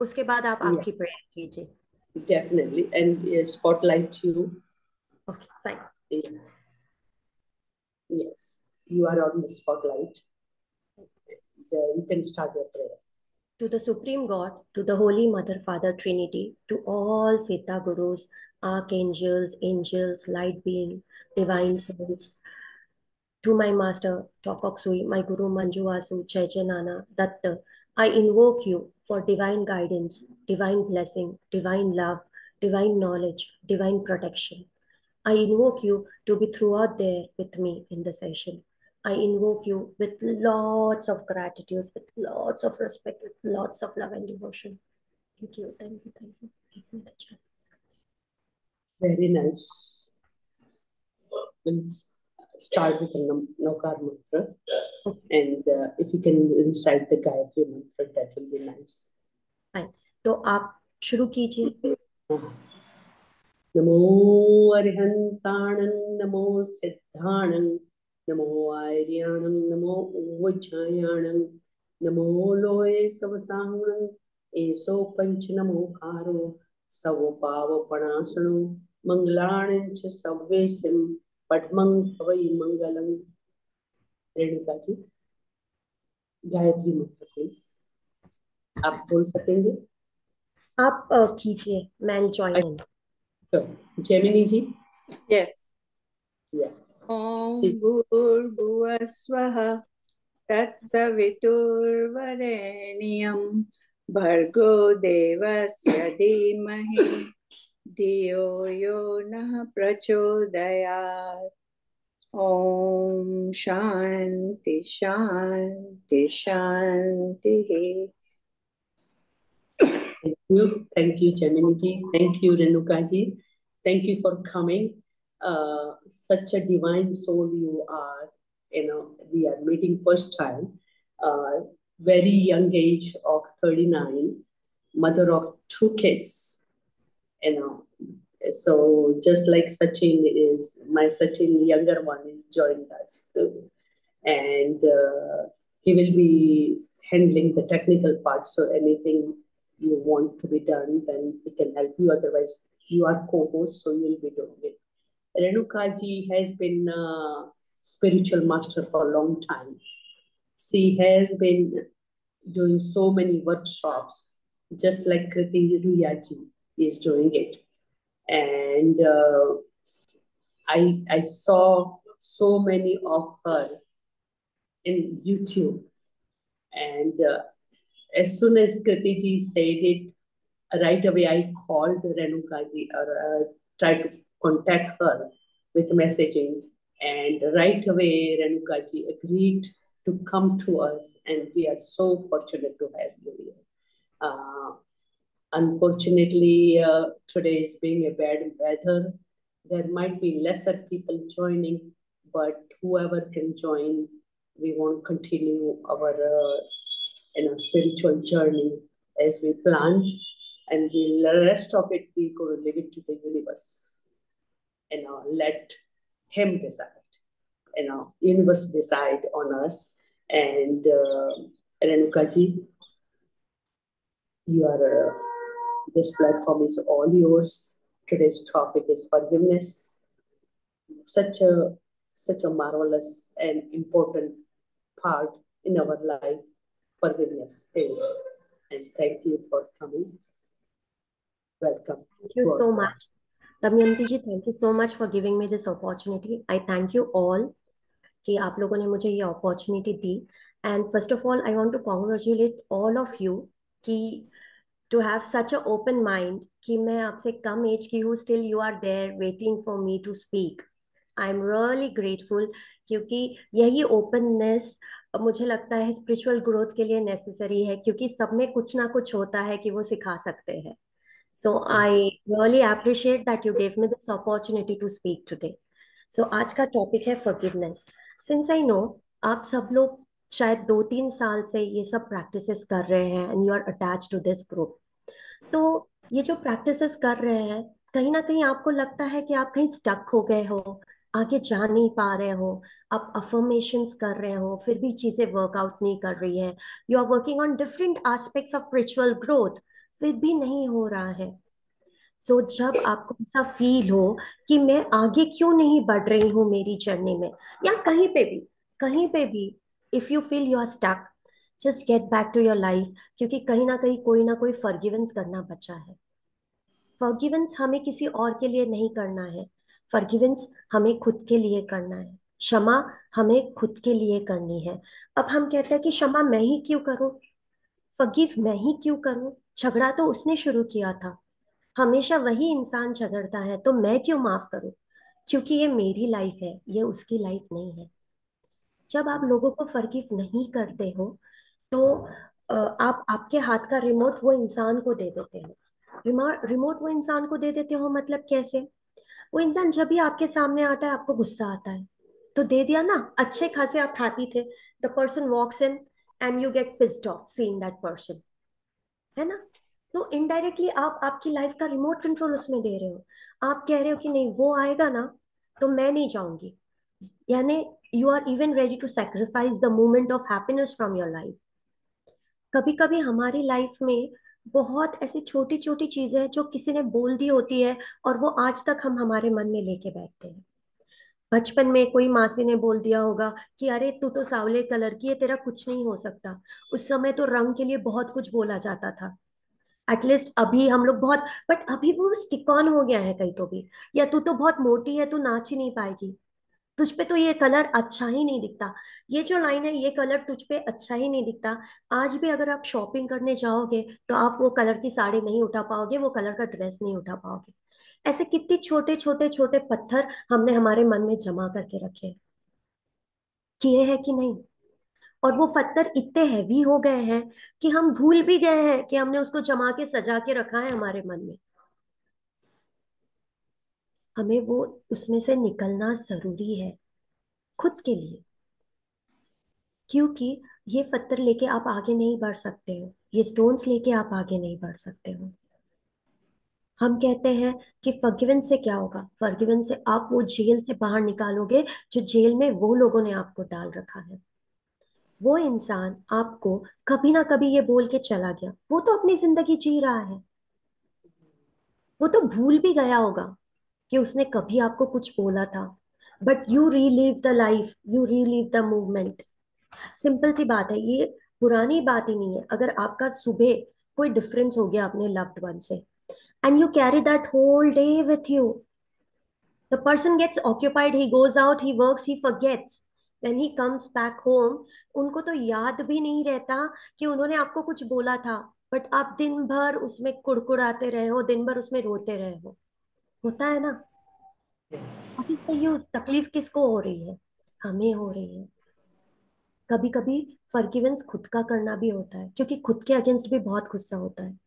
उसके बाद आप Yeah, आपकी प्रेयर कीजिए। definitely. And spotlight you. Okay fine. Yeah, yes, you are on the spotlight. You can start your prayer. To the Supreme God, to the Holy Mother, Father, Trinity, to all Sita Gurus, archangels, angels, light being, divine souls, to my master, Tokoksui, my guru Manju Vasu, Chaitanana, Datta, I invoke you for divine guidance, divine blessing, divine love, divine knowledge, divine protection. I invoke you to be throughout there with me in the session. I invoke you with lots of gratitude, with lots of respect, with lots of love and devotion. Thank you, thank you, thank you. Give me the chance. Very nice. We'll start with the Naukar mantra. And if you can recite the Gayatri mantra, that will be nice. Fine. तो आप शुरू कीजिए। नमो अरिहंताणं नमो सिद्धाणं नमो आर्याणं नमो उज्जयाणं नमो लोये सवसांगणं एसो पंच नमोकारो सव पावपणासनो मंगलाणं च सव्वेसिं पद्मं भवै मंगलम्। रेणुका जी, गायत्री मंत्र please, आप बोल सकेंगे? आप कीजिए, मैं ज्वाइन इन। अच्छा, जेमिनी जी। Yes. यस, ॐ भूर्भुवः स्वः तत्सवितुर्वरेण्यं भर्गो देवस्य धीमहि धियो यो नः प्रचोदयात्। ॐ शान्ति शान्ति शान्तिः। Thank you, Gemini ji. Thank you, Renuka ji. Thank you for coming. Such a divine soul you are. We are meeting first time. Very young age of 39, mother of 2 kids. You know, so just like Sachin is, my Sachin younger one is joined us too, and he will be handling the technical part. So anything you want to be done, then he can help you. Otherwise, you are co-host, so you'll be doing it. Renuka ji has been a spiritual master for a long time. She has been doing so many workshops, just like Kriti Ruya ji is doing it. And I saw so many of her in YouTube. And as soon as Kriti ji said it, right away I called Renuka ji or tried to contact her with messaging. And right away Renuka ji agreed to come to us, and we are so fortunate to have you here. Unfortunately, today is being a bad weather. There might be lesser people joining, but whoever can join, we want to continue our spiritual journey as we planned, and the rest of it we go to leave it to the universe. Let him decide. Universe decide on us. And Renuka ji, you are. This platform is all yours. Today's topic is forgiveness. Such a marvelous and important part in our life. Forgiveness is. And thank you for coming. Welcome. Thank you so much. Damayanti ji, thank you so much for giving me this opportunity. I thank you all कि आप लोगों ने मुझे ये opportunity the. And first of all, I want to congratulate all of you कि to have such an open mind कि मैं आपसे कम एज की हूँ, still you are there waiting for me to speak. I am really grateful, क्योंकि यही openness मुझे लगता है स्पिरिचुअल ग्रोथ के लिए नेसेसरी है, क्योंकि सब में कुछ ना कुछ होता है कि वो सिखा सकते हैं. So I really appreciate that you gave me this opportunity to speak today. सो आज का टॉपिक है फॉरगिवनेस. सिंस आई नो आप सब लोग शायद 2-3 साल से ये सब प्रैक्टिसेस कर रहे हैं and you are attach to this group, तो ये जो प्रैक्टिसेस कर रहे हैं, कहीं ना कहीं आपको लगता है कि आप कहीं स्टक हो गए हो, आगे जा नहीं पा रहे हो, आप अफर्मेशंस कर रहे हो फिर भी चीजें वर्कआउट नहीं कर रही है, you are working on different aspects of spiritual growth, फिर भी नहीं हो रहा है। सो जब आपको ऐसा फील हो कि मैं आगे क्यों नहीं बढ़ रही हूँ मेरी जर्नी में, या कहीं पे भी if you feel you are stuck, just get back to your life, क्योंकि कहीं ना कोई फॉरगिवेंस करना बचा है। फॉरगिवेंस हमें किसी और के लिए नहीं करना है, फॉरगिवेंस हमें खुद के लिए करना है। क्षमा हमें खुद के लिए करनी है। अब हम कहते हैं कि क्षमा मैं ही क्यों करूं, फॉरगिव मैं ही क्यों करूं, झगड़ा तो उसने शुरू किया था, हमेशा वही इंसान झगड़ता है, तो मैं क्यों माफ करूं, क्योंकि ये मेरी लाइफ है, ये उसकी लाइफ नहीं है। जब आप लोगों को फॉरगिव नहीं करते हो, तो आप आपके हाथ का रिमोट वो इंसान को दे देते हो। रिमोट वो इंसान को दे देते हो मतलब कैसे? वो इंसान जब भी आपके सामने आता है आपको गुस्सा आता है, तो दे दिया ना, अच्छे खासे आप हैप्पी थे, the person walks in and you get pissed off seeing that person, है ना? तो इनडायरेक्टली आप आपकी लाइफ का रिमोट कंट्रोल उसमें दे रहे हो। आप कह रहे हो कि नहीं वो आएगा ना तो मैं नहीं जाऊंगी, यानी you are even ready to sacrifice the moment of happiness from your life. कभी कभी हमारी लाइफ में बहुत ऐसी छोटी छोटी चीजें हैं जो किसी ने बोल दी होती है, और वो आज तक हम हमारे मन में लेके बैठते हैं। बचपन में कोई मासी ने बोल दिया होगा कि अरे तू तो सांवले कलर की है, तेरा कुछ नहीं हो सकता। उस समय तो रंग के लिए बहुत कुछ बोला जाता था। एटलीस्ट अभी हम लोग बहुत, बट अभी वो स्टिक ऑन हो गया है कहीं तो भी। या तू तो बहुत मोटी है, तू नाच ही नहीं पाएगी, तुझ पे तो ये कलर अच्छा ही नहीं दिखता। ये जो लाइन है, ये कलर तुझ पे अच्छा ही नहीं दिखता। आज भी अगर आप शॉपिंग करने जाओगे तो आप वो कलर की साड़ी नहीं उठा पाओगे, वो कलर का ड्रेस नहीं उठा पाओगे। ऐसे कितने छोटे छोटे छोटे पत्थर हमने हमारे मन में जमा करके रखे, किए हैं कि नहीं? और वो पत्थर इतने हैवी हो गए हैं कि हम भूल भी गए हैं कि हमने उसको जमा के सजा के रखा है हमारे मन में। हमें वो उसमें से निकलना जरूरी है खुद के लिए, क्योंकि ये पत्थर लेके आप आगे नहीं बढ़ सकते हो, ये स्टोन्स लेके आप आगे नहीं बढ़ सकते हो। हम कहते हैं कि फॉरगिवेंस से क्या होगा, फॉरगिवेंस से आप वो जेल से बाहर निकालोगे जो जेल में वो लोगों ने आपको डाल रखा है। वो इंसान आपको कभी ना कभी ये बोल के चला गया, वो तो अपनी जिंदगी जी रहा है, वो तो भूल भी गया होगा कि उसने कभी आपको कुछ बोला था, but you relive the life, you relive the movement. Simple सी बात है, ये पुरानी बात ही नहीं है। अगर आपका सुबह कोई डिफरेंस हो गया अपने लव्ड वन से, and you carry that whole day with you, the person gets occupied, he goes out, he works, he forgets, when he comes back home, उनको तो याद भी नहीं रहता कि उन्होंने आपको कुछ बोला था, बट आप दिन भर उसमें कुड़कुड़ाते रहे हो, दिन भर उसमें रोते रहे हो। होता है ना? अब Yes. इससे ये तकलीफ किसको हो रही है? हमें हो रही है। कभी कभी फॉरगिवेंस खुद का करना भी होता है, क्योंकि खुद के अगेंस्ट भी बहुत गुस्सा होता है।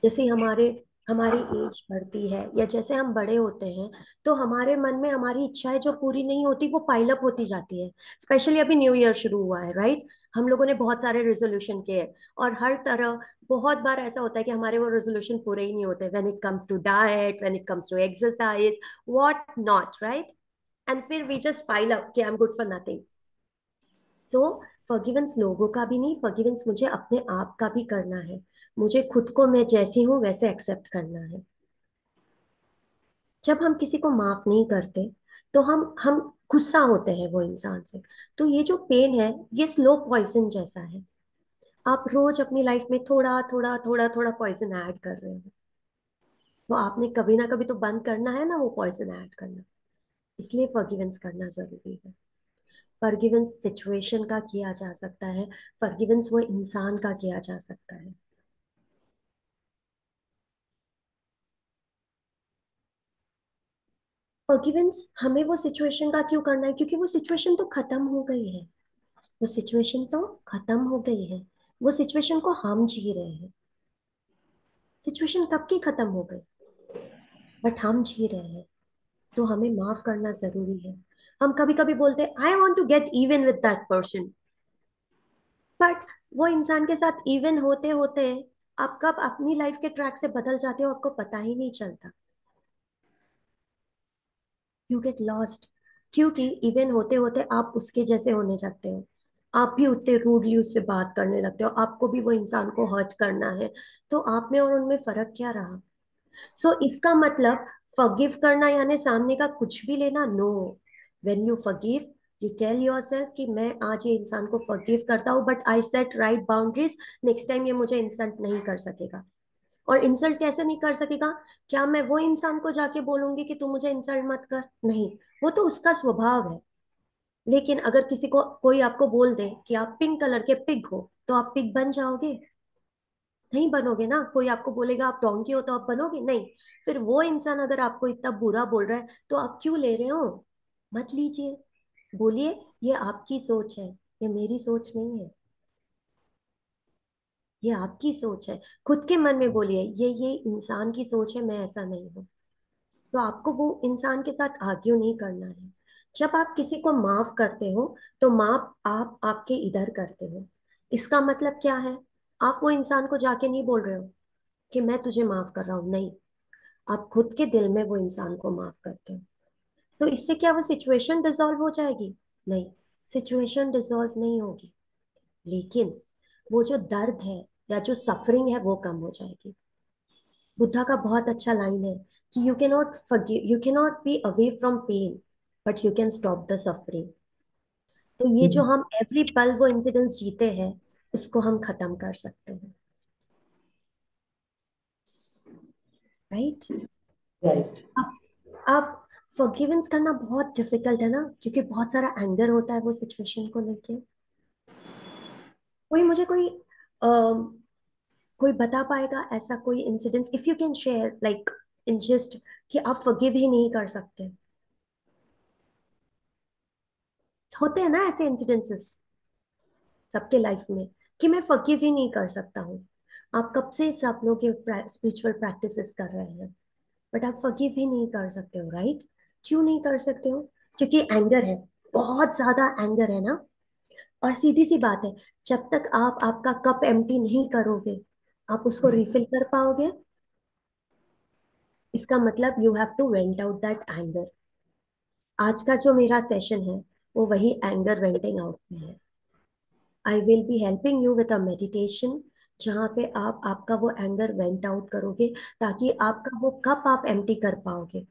जैसे हमारे हमारी एज बढ़ती है या जैसे हम बड़े होते हैं, तो हमारे मन में हमारी इच्छाएं जो पूरी नहीं होती वो पाइल अप होती जाती है। स्पेशली अभी न्यू ईयर शुरू हुआ है, राइट? हम लोगों ने बहुत सारे रेजोल्यूशन किए हैं, और हर तरह बहुत बार ऐसा होता है कि हमारे वो रेजोल्यूशन पूरे ही नहीं होते, when it comes to diet, when it comes to exercise, what not, right? And फिर वी जस्ट पाइल अप कि I am good for nothing. So forgiveness लोगों का भी नहीं, फॉरगिवेंस मुझे अपने आप का भी करना है। मुझे खुद को मैं जैसी हूं वैसे एक्सेप्ट करना है। जब हम किसी को माफ नहीं करते तो हम गुस्सा होते हैं वो इंसान से। तो ये जो पेन है, ये स्लो पॉइजन जैसा है। आप रोज अपनी लाइफ में थोड़ा थोड़ा थोड़ा थोड़ा पॉइजन ऐड कर रहे हो, वो आपने कभी ना कभी तो बंद करना है ना वो पॉइजन ऐड करना। इसलिए फॉरगिवेंस करना जरूरी है। फॉरगिवेंस सिचुएशन का किया जा सकता है, फॉरगिवेंस वो इंसान का किया जा सकता है। फॉरगिवेंस हमें वो सिचुएशन का क्यों करना है, क्योंकि वो सिचुएशन तो खत्म हो गई है, वो सिचुएशन तो खत्म हो गई है, वो सिचुएशन को हम जी रहे हैं। सिचुएशन कब की खत्म हो गई, बट हम जी रहे हैं, तो हमें माफ करना जरूरी है। हम कभी कभी बोलते हैं I want to get even with that person, but वो इंसान के साथ इवन होते होते आप कब अपनी लाइफ के ट्रैक से बदल जाते हो आपको पता ही नहीं चलता। यू गेट लॉस्ट, क्योंकि इवन होते होते आप उसके जैसे होने जाते हो, आप भी उतने रूडली उससे बात करने लगते हो, आपको भी वो इंसान को हर्ट करना है, तो आप में और उनमें फर्क क्या रहा? सो इसका मतलब फॉरगिव करना यानी सामने का कुछ भी लेना, no. When you forgive, you tell yourself कि मैं आज ये इंसान को फॉरगिव करता हूँ, but I set right boundaries, next time ये मुझे इंसल्ट नहीं कर सकेगा। और इंसल्ट कैसे नहीं कर सकेगा? क्या मैं वो इंसान को जाके बोलूंगी कि तू मुझे इंसल्ट मत कर? नहीं, वो तो उसका स्वभाव है। लेकिन अगर किसी को कोई आपको बोल दे कि आप पिंक कलर के पिग हो, तो आप पिग बन जाओगे? नहीं बनोगे ना। कोई आपको बोलेगा आप डोंकी हो, तो आप बनोगे? नहीं। फिर वो इंसान अगर आपको इतना बुरा बोल रहा है, तो आप क्यों ले रहे हो? मत लीजिए। बोलिए ये आपकी सोच है, ये मेरी सोच नहीं है। ये आपकी सोच है। खुद के मन में बोलिए ये इंसान की सोच है, मैं ऐसा नहीं हूँ। तो आपको वो इंसान के साथ आर्ग्यू नहीं करना है। जब आप किसी को माफ करते हो, तो माफ आप आपके इधर करते हो। इसका मतलब क्या है? आप वो इंसान को जाके नहीं बोल रहे हो कि मैं तुझे माफ कर रहा हूं, नहीं। आप खुद के दिल में वो इंसान को माफ करते हो। तो इससे क्या वो सिचुएशन डिसॉल्व हो जाएगी? नहीं, सिचुएशन डिसॉल्व नहीं होगी। लेकिन वो जो दर्द है या जो सफरिंग है वो कम हो जाएगी। बुद्धा का बहुत अच्छा लाइन है कि you can not forgive, you can not be away from pain, but you can stop the suffering. तो ये जो हम एवरी पल वो इंसिडेंट्स जीते हैं, उसको हम खत्म कर सकते हैं। राइट? Right. अब फॉरगिवेंस करना बहुत डिफिकल्ट है ना, क्योंकि बहुत सारा एंगर होता है वो सिचुएशन को लेके। कोई मुझे कोई बता पाएगा ऐसा कोई incidence, if you can share like in just, कि आप फॉरगिव ही नहीं कर सकते? होते हैं ना ऐसे इंसिडेंसेस सबके लाइफ में, कि मैं फॉरगिव ही नहीं कर सकता हूँ। आप कब से सब लोग के स्पिरिचुअल प्रैक्टिसेस कर रहे हैं, बट आप फॉरगिव ही नहीं कर सकते हो, राइट? क्यों नहीं कर सकते हो? क्योंकि एंगर है, बहुत ज्यादा एंगर है ना। और सीधी सी बात है, जब तक आप आपका कप एम्प्टी नहीं करोगे, आप उसको रिफिल कर पाओगे? इसका मतलब you have to vent out that anger. आज का जो मेरा सेशन है, वो वही एंगर वेंटिंग आउट में है। I will be helping you with a meditation, जहाँ पे आप आपका वो एंगर वेंट आउट करोगे, ताकि आपका वो कप आप एम्प्टी कर पाओगे,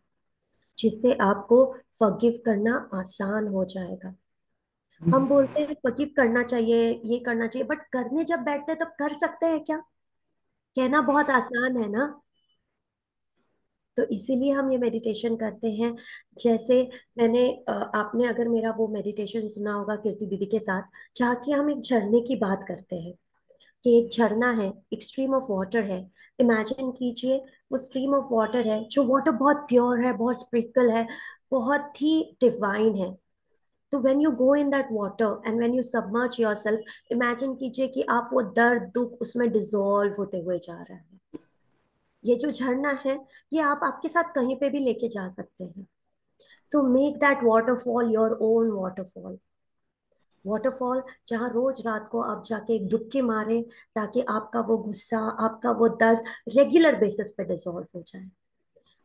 जिससे आपको फॉरगिव करना आसान हो जाएगा। हम बोलते हैं फॉरगिव करना चाहिए, ये करना चाहिए, बट करने जब बैठते हैं तब कर सकते हैं क्या? कहना बहुत आसान है ना। तो इसीलिए हम ये मेडिटेशन करते हैं। जैसे आपने अगर मेरा वो मेडिटेशन सुना होगा कीर्ति दीदी के साथ, जहाँ की हम एक झरने की बात करते हैं, कि एक झरना है, एक स्ट्रीम ऑफ वाटर है। इमेजिन कीजिए, वो स्ट्रीम ऑफ वाटर है, जो वाटर बहुत प्योर है, बहुत स्प्रिंकल है, बहुत ही डिवाइन है। तो when you go in that water and when you submerge yourself, imagine कीजिए कि आप वो दर्द दुख उसमें डिसॉल्व होते हुए जा रहा है। ये जो झरना है, ये आप आपके साथ कहीं पे भी लेके जा सकते हैं। So make that waterfall your own waterfall. Waterfall जहाँ रोज रात को आप जाके एक डुबकी मारे, ताकि आपका वो गुस्सा, आपका वो दर्द रेगुलर बेसिस पे डिसॉल्व हो जाए।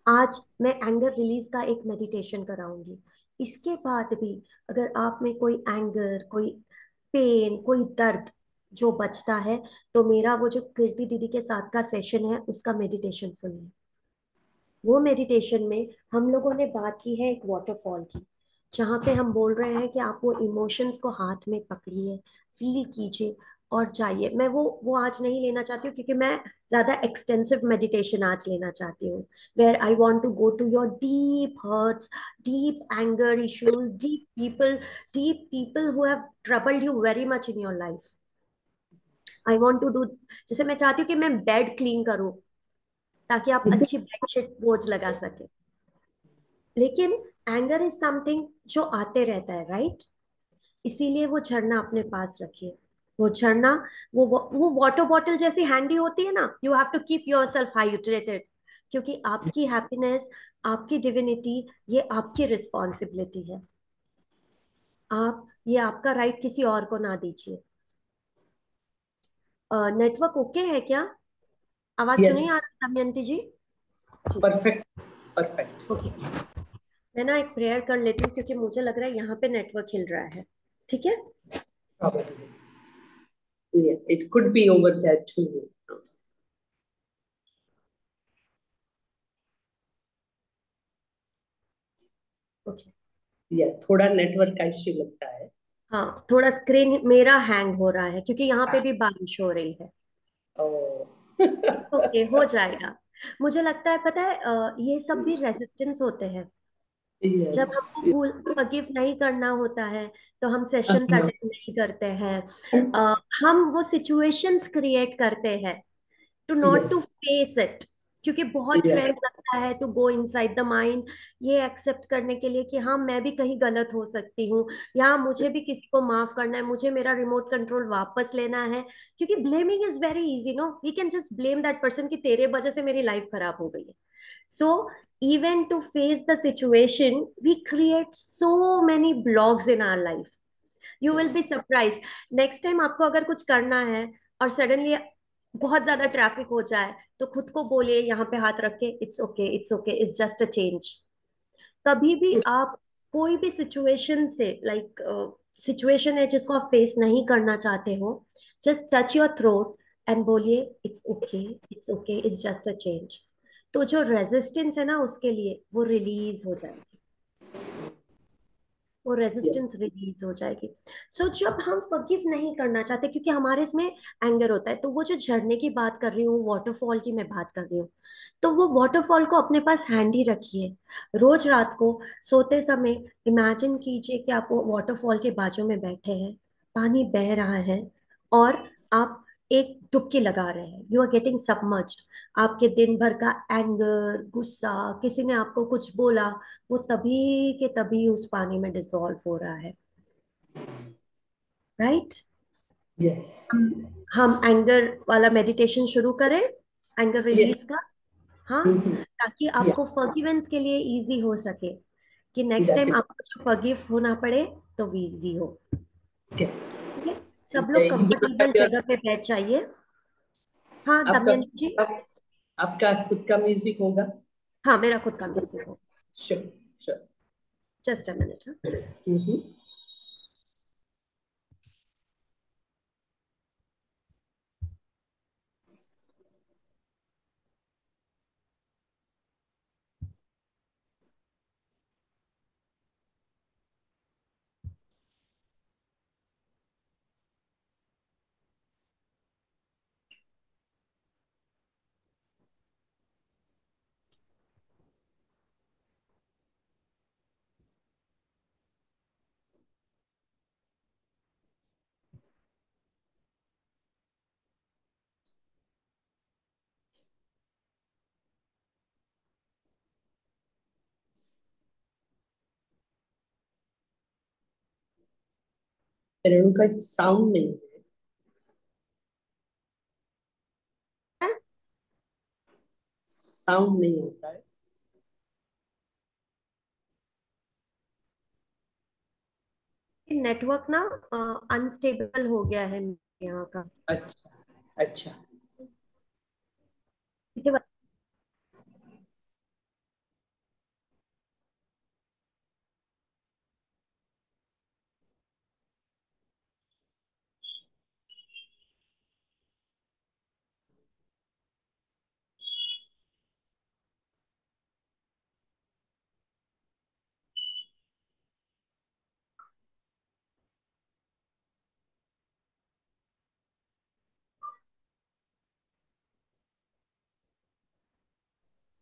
आज मैं एंगर रिलीज का एक मेडिटेशन कराऊंगी। इसके बाद भी अगर आप में कोई एंगर, कोई पेन, कोई दर्द जो बचता है, तो मेरा वो जो कीर्ति दीदी के साथ का सेशन है उसका मेडिटेशन सुनिए। वो मेडिटेशन में हम लोगों ने बात की है एक वाटरफॉल की, जहाँ पे हम बोल रहे हैं कि आप वो इमोशंस को हाथ में पकड़िए, फील कीजिए और जाइए। मैं वो आज नहीं लेना चाहती हूँ, क्योंकि मैं ज्यादा एक्सटेंसिव मेडिटेशन आज लेना चाहती हूँ, where I want to go to your deep hurts, deep anger issues, deep people who have troubled you very much in your life. I want to do, जैसे मैं चाहती हूँ कि मैं बेड क्लीन करूँ, ताकि आप अच्छी बेडशीट बोझ लगा सके। लेकिन एंगर इज समथिंग जो आते रहता है, राइट? इसीलिए वो झरना अपने पास रखिए। वो झरना, वो वाटर बॉटल जैसी हैंडी होती है ना, you have to keep your self hydrated, क्योंकि आपकी हैप्पीनेस, आपकी डिविनिटी, ये आपकी रिस्पॉन्सिबिलिटी है। आप ये आपका राइट किसी और को ना दीजिए। नेटवर्क ओके है क्या? आवाज तो नहीं आ Yes, रहा दमयंती जी? ठीक है। perfect, perfect. ओके, मैं ना एक प्रेयर कर लेती हूँ, क्योंकि मुझे लग रहा है यहाँ पे नेटवर्क हिल रहा है। ठीक है? Probably. Yeah, it could be over there too. Okay. या थोड़ा नेटवर्क का इश्यू लगता है। हाँ, थोड़ा स्क्रीन मेरा हैंग हो रहा है क्योंकि यहाँ पे भी बारिश हो रही है। ओ ओके, हो जाएगा। मुझे लगता है, पता है, ये सब भी रेजिस्टेंस होते हैं। जब यस। हमको भूल फॉरगिव नहीं करना होता है तो हम सेशंस अटेंड नहीं करते हैं। हम वो सिचुएशंस क्रिएट करते हैं to not to yes. Face it, क्योंकि बहुत या स्ट्रेंथ लगता है to go inside the mind, ये एक्सेप्ट करने के लिए कि हाँ, मैं भी कहीं गलत हो सकती हूँ, या मुझे भी किसी को माफ करना है, मुझे मेरा रिमोट कंट्रोल वापस लेना है। क्योंकि blaming is very easy, no, we can just blame that person कि तेरे वजह से मेरी लाइफ खराब हो गई है। सो even to face the situation, we create so many blogs in our life. You will be surprised. Next time आपको अगर कुछ करना है और सडनली बहुत ज्यादा ट्रैफिक हो जाए, तो खुद को बोलिए यहाँ पे हाथ रख के, it's okay, it's okay, it's just a change. कभी भी आप कोई भी सिचुएशन से, लाइक सिचुएशन है जिसको आप फेस नहीं करना चाहते हो, just touch your throat and बोलिए it's okay, it's okay, it's just a change. तो जो रेजिस्टेंस है ना, उसके लिए वो रिलीज हो जाएगी, वो रेजिस्टेंस रिलीज हो जाएगी। जब हम फॉरगिव नहीं करना चाहते, क्योंकि हमारे इसमें एंगर होता है, तो वो जो झरने की बात कर रही हूँ, वाटरफॉल की मैं बात कर रही हूँ, तो वो वाटरफॉल को अपने पास हैंडी रखिए। रोज रात को सोते समय इमेजिन कीजिए कि आप वो वाटरफॉल के बाजू में बैठे हैं, पानी बह रहा है, और आप एक डुबकी लगा रहे हैं, यू आर गेटिंग सबमर्ज्ड। आपके दिन भर का एंगर, गुस्सा, किसी ने आपको कुछ बोला, वो तभी के तभी उस पानी में डिसॉल्व हो रहा है। राइट। यस। हम एंगर वाला मेडिटेशन शुरू करें, एंगर यस। रिलीज का। हाँ, ताकि या आपको फॉरगिवेंस के लिए इजी हो सके, कि नेक्स्ट टाइम डेफिनेटली। आपको जब फॉरगिव होना पड़े तो वो इजी हो। ठीक है, सब लोग you do comfortable have your जगह पे बैठ जाइए। हाँ, आपका दमयंती जी। आपका खुद का म्यूजिक होगा। हाँ, मेरा खुद का म्यूजिक हो। Sure. Sure. Just a minute. Renuka ji sound नहीं हाँ, साउंड नहीं आता है। नेटवर्क ना अनस्टेबल हो गया है मेरे यहाँ का। अच्छा। अच्छा। ठीक है।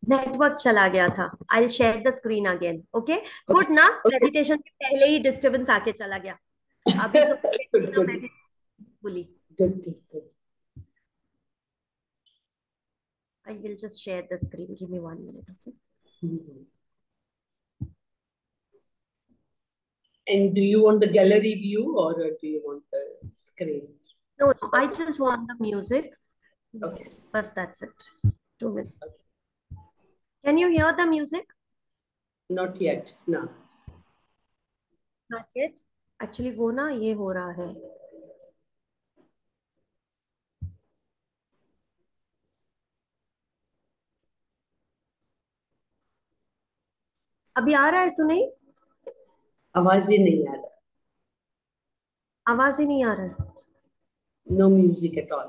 नेटवर्क चला गया था। I share the screen again. Okay. Okay. Good ना, ओके। मेडिटेशन के पहले ही डिस्टरबेंस आके चला गया। अभी गुड सोचिए good meditation peacefully. Good good. I will just share the screen, give me 1 minute. Okay. And do you want the gallery view or do you want the screen? No, I just want the music, Okay. बस that's it. 2 minute. Can you hear the music? Not yet. No. Not yet. Actually वो ना, ये हो रहा है। अभी आ रहा है, सुनिए। आवाज ही नहीं आ रहा। आवाज ही नहीं आ रहा है। No music at all.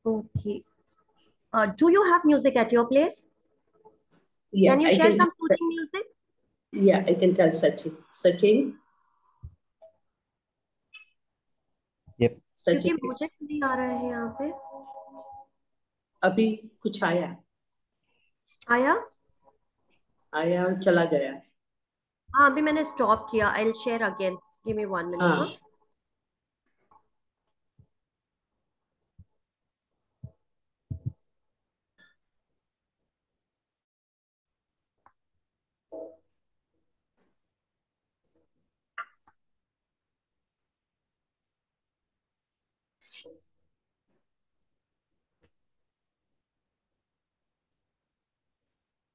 Okay. Do you have music at your place? Yeah, Can you I share can. some soothing music? Yeah, I can tell Sachin. Sachin, Yep. क्योंकि Sachin. मुझे नहीं आ रहा है यहाँ पे। अभी कुछ आया आया? आया और चला गया। हाँ, अभी मैंने स्टॉप किया। I'll share again. Give me 1 minute. हाँ। हाँ,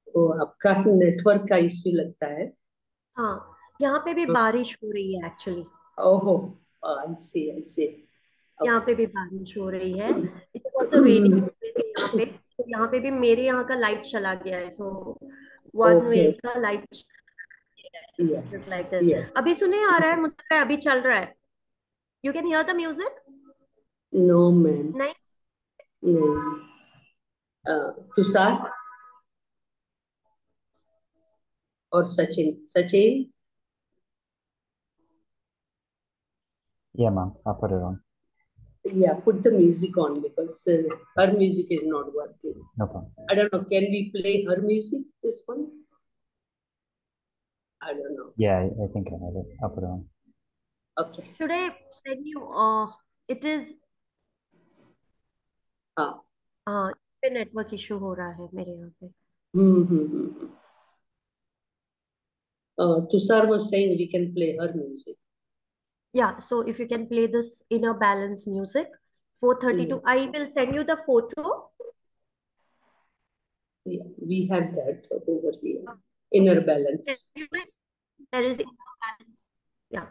तो आपका नेटवर्क का इश्यू लगता है। हाँ, यहाँ पे भी बारिश हो रही है एक्चुअली। ओहो, आई सी आई सी। यहाँ पे भी बारिश हो रही है। इट इज ऑल्सो रेनिंग यहाँ पे। तो यहाँ पे भी मेरे यहाँ का लाइट चला गया है। सो वन वे ओके, का light yes, like this. Yes. अभी सुने आ रहा है मुझे, अभी चल रहा है। You can hear the music? No ma'am, नहीं? नहीं। तुषार और Sachin. Sachin, Yeah, ma'am. I'll put it on. yeah, put the music on because her music is not working. No problem. I don't know, can we play her music, this one? I don't know. Yeah, I think I have it. I'll put it on. Okay. Should I send you? It is. हाँ, हाँ, पे network issue हो रहा है मेरे यहाँ पे। हम्म। Tushar was saying we can play her music. Yeah, so if you can play this inner balance music, 432. I will send you the photo. Yeah, we have that over here. Inner balance. There is inner balance. Yeah.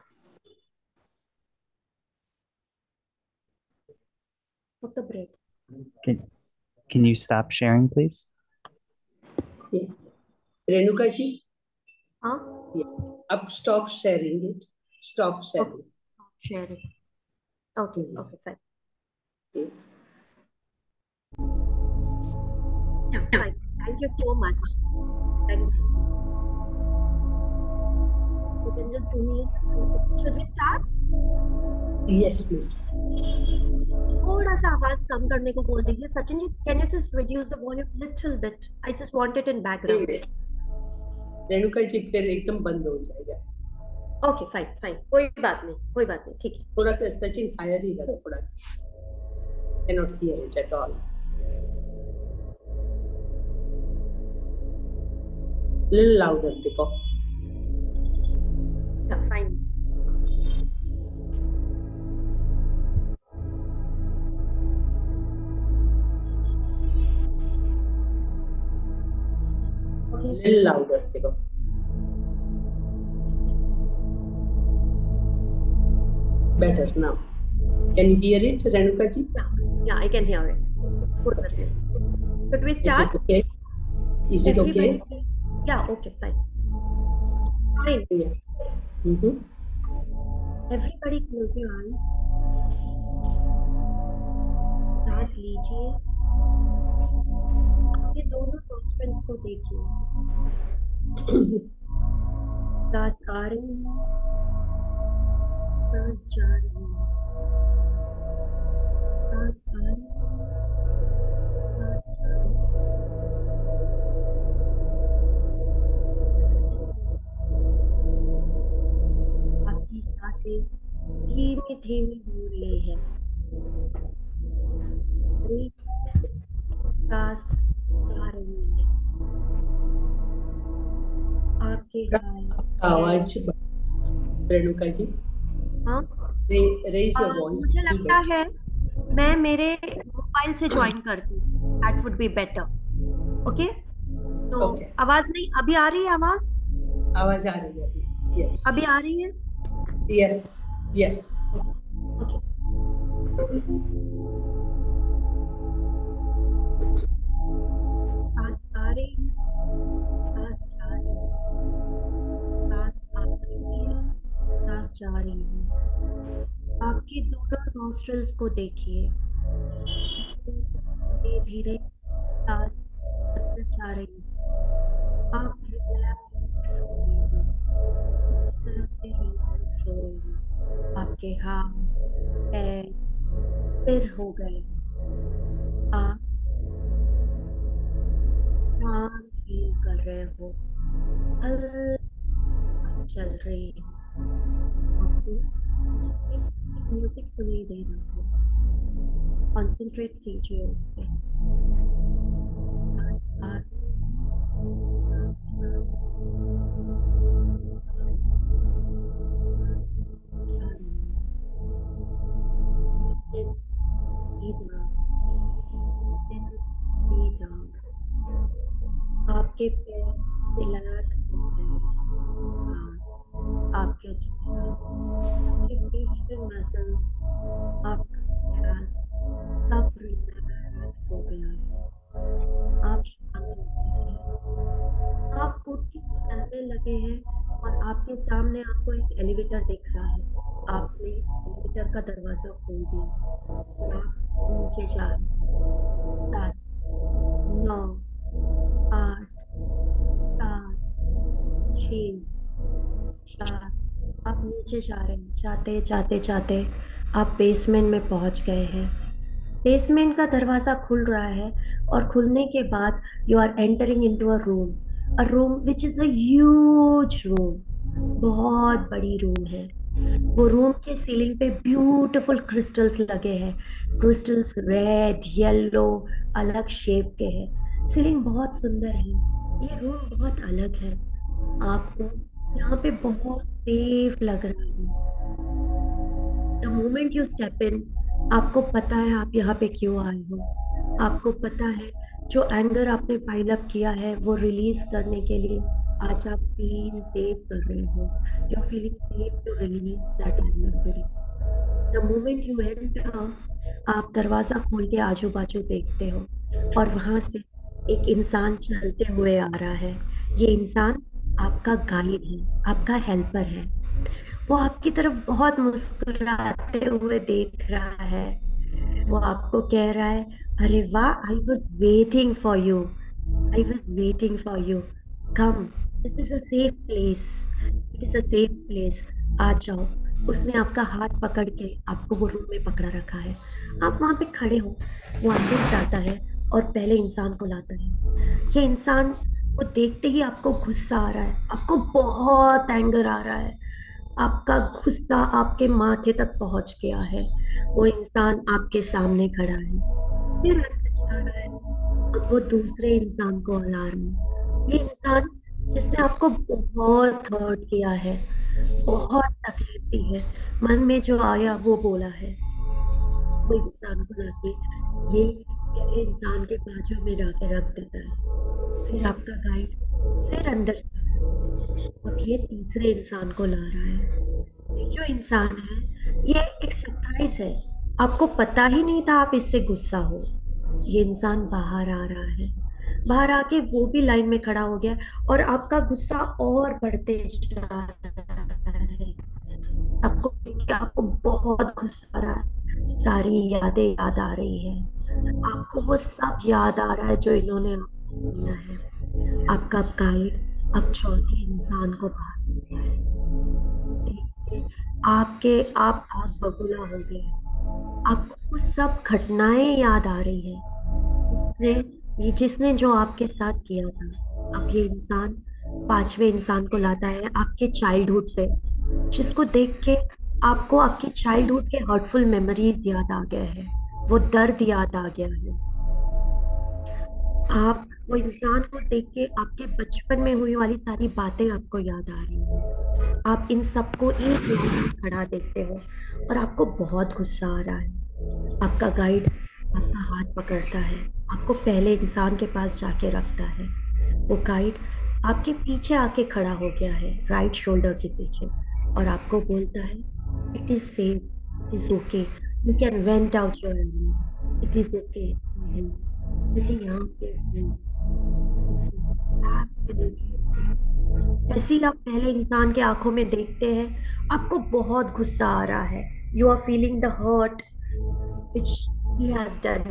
Put the bread. Can you stop sharing, please? Yeah. Renuka ji, Huh? up stop sharing it. Stop sharing. Share it. Okay, okay, fine. Yeah. Yeah, fine. Thank you so much. Thank you. You can just do me. Should we start? Yes, please. थोड़ा सा आवाज कम करने को बोल दीजिए Sachin ji. Can you just reduce the volume little bit? I just want it in background. Renuka ji फिर एकदम बंद हो जाएगा। ओके, फाइन फाइन, कोई बात नहीं, ठीक है। थोड़ा सचिन हायर ही रखो थोड़ा। Cannot hear it at all. Little louder, देखो। Yeah, fine. Okay. Little louder, देखो। Better now. Can you hear it, Renuka ji? Yeah, I can hear it. Good. Okay. Should we Is start? it okay? Is it okay? Yeah, okay, fine. Fine. Yeah. Mm-hmm. Everybody close your eyes. सांस लीजिए। ये दोनों nostrils को देखिए। सांस आ रही है, सांस जा रही है, सांस आ रही है, सांस जा रही है। आपकी सांसें धीमी धीमी हो रही है। सांस आ रही है। आपके आपका आवाज रेणुका जी। हाँ, Raise your voice. मुझे लगता है मैं मेरे मोबाइल से ज्वाइन करती हूँ। That would be better. Okay? तो Okay. आवाज नहीं, अभी आ रही है आवाज? आवाज आ रही है अभी। Yes. अभी आ रही है? Yes. Yes. Okay. सांस सांस आ रही है, सांस जा रही है, सांस आ रही है, सांस जा रही है। आपके दोनों नॉस्ट्रल्स को देखिए, धीरे धीरे सांस अंदर जा रही है। आप रिलैक्स हो रही हो, पूरी तरह से रिलैक्स हो रही हो। आपके हाथ पैर स्थिर हो गए। आप शांत फील कर रहे हो, हल्का चल रही है। आपको म्यूजिक सुनाई दे रहा है, कॉन्सेंट्रेट कीजिए उस पे। सांस आ रही है, सांस जा रही है, सांस आ रही है, सांस जा रही है। Deep in, breathe out. In, breathe out. आपके पैर रिलैक्स हो गए, हाथ, आपके चेहरा, आपके फेशियल मसल्स, आपका स्कैल्प सब रिलैक्स हो गया है। आप शांत हो गए हैं। आप उठ के चलने लगे हैं और आपके सामने आपको एक एलिवेटर दिख रहा है। आपने एलिवेटर का दरवाजा खोल दिया और आप नीचे जा रहे हैं। 10, 9, 8, 7, 6, 4। आप नीचे जा रहे हैं। जाते जाते जाते आप बेसमेंट में पहुंच गए हैं। बेसमेंट का दरवाजा खुल रहा है और खुलने के बाद you are entering into a room which is a huge room. बहुत बड़ी रूम है। वो रूम के सीलिंग पे ब्यूटीफुल क्रिस्टल्स लगे हैं। क्रिस्टल्स रेड येलो अलग शेप के हैं। सीलिंग बहुत सुंदर है। ये रूम बहुत अलग है। आपको यहाँ पे बहुत सेफ लग रहा है। The moment you step in, आपको पता है आप यहाँ पे क्यों आए हो। आपको पता है जो एंगर आपने पाइल अप किया है वो रिलीज करने के लिए आज आप फील सेफ कर रहे हो। You are feeling safe to release that anger today. The moment you enter, आप दरवाजा खोल के आजू बाजू देखते हो और वहां से एक इंसान चलते हुए आ रहा है। ये इंसान आपका गाइड है, आपका हेल्पर है। वो आपकी तरफ बहुत मुस्कुराते हुए देख रहा है। वो आपको कह रहा है, अरे वाह, I was waiting for you, I was waiting for you, come, this is a safe place, it is a safe place, आ जाओ। उसने आपका हाथ पकड़ के आपको वो रूम में पकड़ा रखा है। आप वहां पे खड़े हो। वो अंदर जाता है और पहले इंसान को लाता है। ये इंसान को देखते ही आपको गुस्सा आ रहा है, आपको बहुत एंगर आ रहा है। आपका गुस्सा आपके माथे तक पहुंच गया है। वो इंसान आपके सामने खड़ा है, फिर अंदर जा रहा है। अब वो दूसरे इंसान को ला रहा है। ये इंसान जिसने आपको बहुत हर्ट किया है, बहुत तकलीफ दी है, मन में जो आया वो बोला है, वो इंसान को लाके ये पहले इंसान के बाजू में जाके रख देता है। फिर आपका गाइड फिर अंदर जा रहा है। अब ये तीसरे इंसान को ला रहा है। ये जो इंसान है ये एक सरप्राइज है। आपको पता ही नहीं था आप इससे गुस्सा हो। ये इंसान बाहर आ रहा है। बाहर आके वो भी लाइन में खड़ा हो गया और आपका गुस्सा और बढ़ते जा रहा है। आपको देख के आपको बहुत गुस्सा आ रहा है। सारी यादें याद आ रही है। आपको वो सब याद आ रहा है जो इन्होंने आपको बोला है। आपका गाइड अब चौथे इंसान को बाहर निकाला है। देख के आपके आप आग बबूला हो गए। आपको वो सब घटनाएं याद आ रही है उसने, ये जिसने जो आपके साथ किया था। अब ये इंसान पांचवे इंसान को लाता है आपके चाइल्डहुड से, जिसको देख के आपको आपकी चाइल्डहुड के हर्टफुल मेमोरीज याद आ गए हैं। वो दर्द याद आ गया है। आप वो इंसान को देख के आपके बचपन में हुई वाली सारी बातें आपको याद आ रही हैं। आप इन सबको एक लाइन में खड़ा देखते हो और आपको बहुत गुस्सा आ रहा है। आपका गाइड आपका हाथ पकड़ता है, आपको पहले इंसान के पास जाके रखता है। वो गाइड आपके पीछे आके खड़ा हो गया है, राइट शोल्डर के पीछे, और आपको बोलता है, it is safe, it is okay, you can went out your energy, it is okay, मैं यहाँ पे हूँ, जैसे ही आप पहले इंसान के आंखों में देखते हैं, आपको बहुत गुस्सा आ रहा है। You are feeling the hurt which he has done.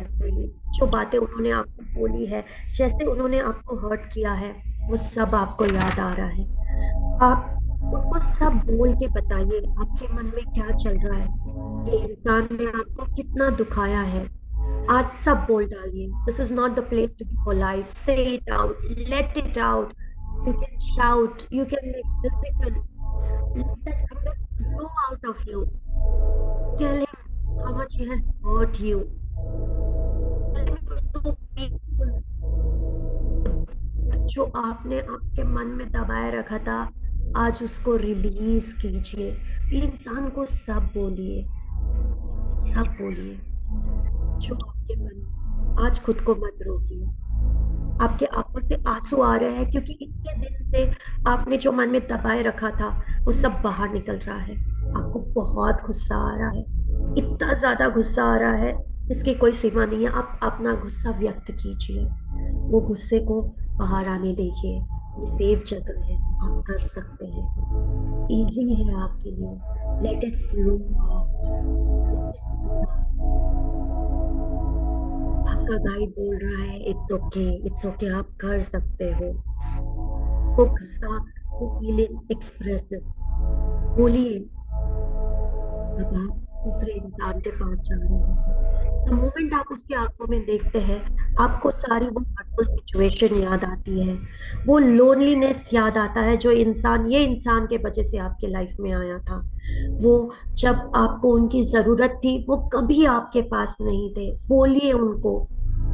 जो बातें उन्होंने आपको बोली है, जैसे उन्होंने आपको हर्ट किया है, वो सब आपको याद आ रहा है। आप उनको सब बोल के बताइए आपके मन में क्या चल रहा है, कि इंसान ने आपको कितना दुखाया है। आज सब बोल डालिए। This is not the place to be polite. Say it out, let it out. You can shout, you can make physical, let that anger flow out of you. Tell him how much he has hurt you. Tell him you're so painful. जो आपने आपके मन में दबाए रखा था, आज उसको रिलीज कीजिए। इंसान को सब बोलिए, सब बोलिए जो आपके मन में। आज खुद को मत रोकिए। आपके आंखों से आंसू आ रहे हैं क्योंकि इतने दिन से आपने जो मन में दबाए रखा था, वो सब बाहर निकल रहा है। आपको बहुत गुस्सा आ रहा है, इतना ज्यादा गुस्सा आ रहा है, इसकी कोई सीमा नहीं है। आप अपना गुस्सा व्यक्त कीजिए, वो गुस्से को बाहर आने दीजिए। ये सेफ जगह है, आप कर सकते हैं। इजी है आपके लिए। Late it flow out. आपका गाइड बोल रहा है इट्स ओके, इट्स ओके, आप कर सकते हो। वो गुस्सा, वो फीलिंग एक्सप्रेस बोलिए। अब आप दूसरे इंसान के पास जा रहे हैं। द मोमेंट आप उसके आंखों में देखते हैं, आपको सारी वो हर्टफुल सिचुएशन याद आती है, वो लोनलीनेस याद आता है जो इंसान, ये इंसान के वजह से आपके लाइफ में आया था। वो जब आपको उनकी जरूरत थी, वो कभी आपके पास नहीं थे। बोलिए उनको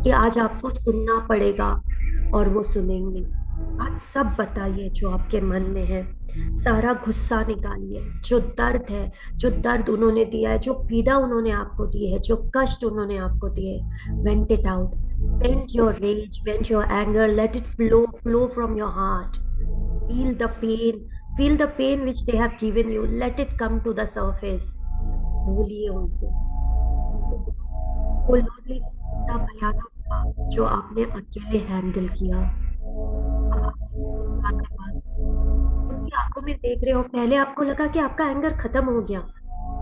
कि आज आपको सुनना पड़ेगा, और वो सुनेंगे। आज सब बताइए जो आपके मन में है। सारा गुस्सा निकालिए, जो दर्द है, जो दर्द उन्होंने दिया है, जो पीड़ा उन्होंने आपको दी है, जो कष्ट उन्होंने आपको दिए, vent it out. Vent your rage, vent your anger, let it flow, flow from your heart. Feel the pain, feel the pain which they have given you, let it come to the surface. बोलिए उनको। वो lonely इतना भयानक था जो आपने अकेले handle किया। आपके पास उनकी आंखों में देख रहे हो, पहले आपको लगा कि आपका एंगर खत्म हो गया,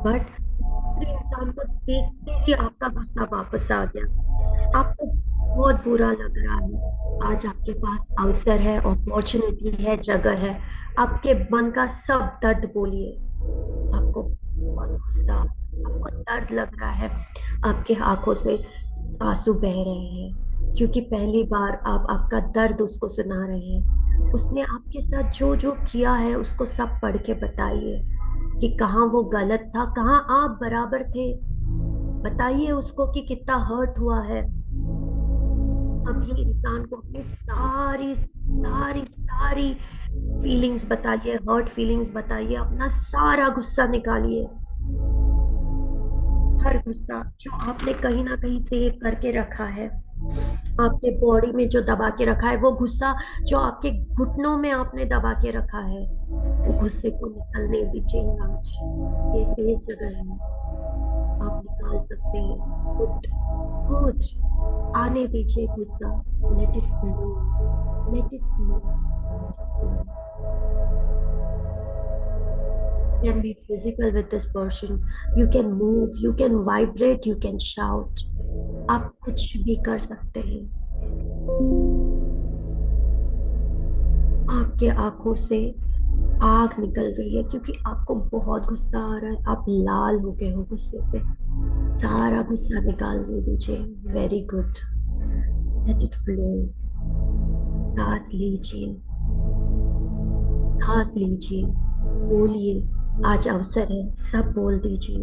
बट दूसरे इंसान को देखते ही आपका गुस्सा वापस आ गया। आपको बहुत बुरा लग रहा है। आज आपके पास अवसर है, अपॉर्चुनिटी है, जगह है। आपके मन का सब दर्द बोलिए। आपको बहुत गुस्सा, आपको दर्द लग रहा है, आपके आंखों से आंसू बह रहे हैं, क्योंकि पहली बार आप आपका दर्द उसको सुना रहे हैं। उसने आपके साथ जो जो किया है, उसको सब पढ़ के बताइए कि कहाँ वो गलत था, कहाँ आप बराबर थे। बताइए उसको कि कितना हर्ट हुआ है। अभी इंसान को अपनी सारी सारी सारी फीलिंग्स बताइए, हर्ट फीलिंग्स बताइए, अपना सारा गुस्सा निकालिए। हर गुस्सा जो आपने कहीं ना कहीं सेव करके रखा है, आपके बॉडी में जो दबा के रखा है, वो गुस्सा जो आपके घुटनों में आपने दबा के रखा है, वो गुस्से को निकलने दीजिए। आज ये तेज जगह है, आप निकाल सकते हैं। गुड गुड, आने दीजिए गुस्सा। Late it flow, late it flow. You can be physical with this person. You can move, you can vibrate, you can shout. आप कुछ भी कर सकते हैं। आपके आंखों से आग निकल रही है क्योंकि आपको बहुत गुस्सा आ रहा है। आप लाल हो गए हो गुस्से से। सारा गुस्सा निकाल दीजिए। Very good, late it flow. सांस लीजिए, सांस लीजिए, बोलिए। आज अवसर है, सब बोल दीजिए।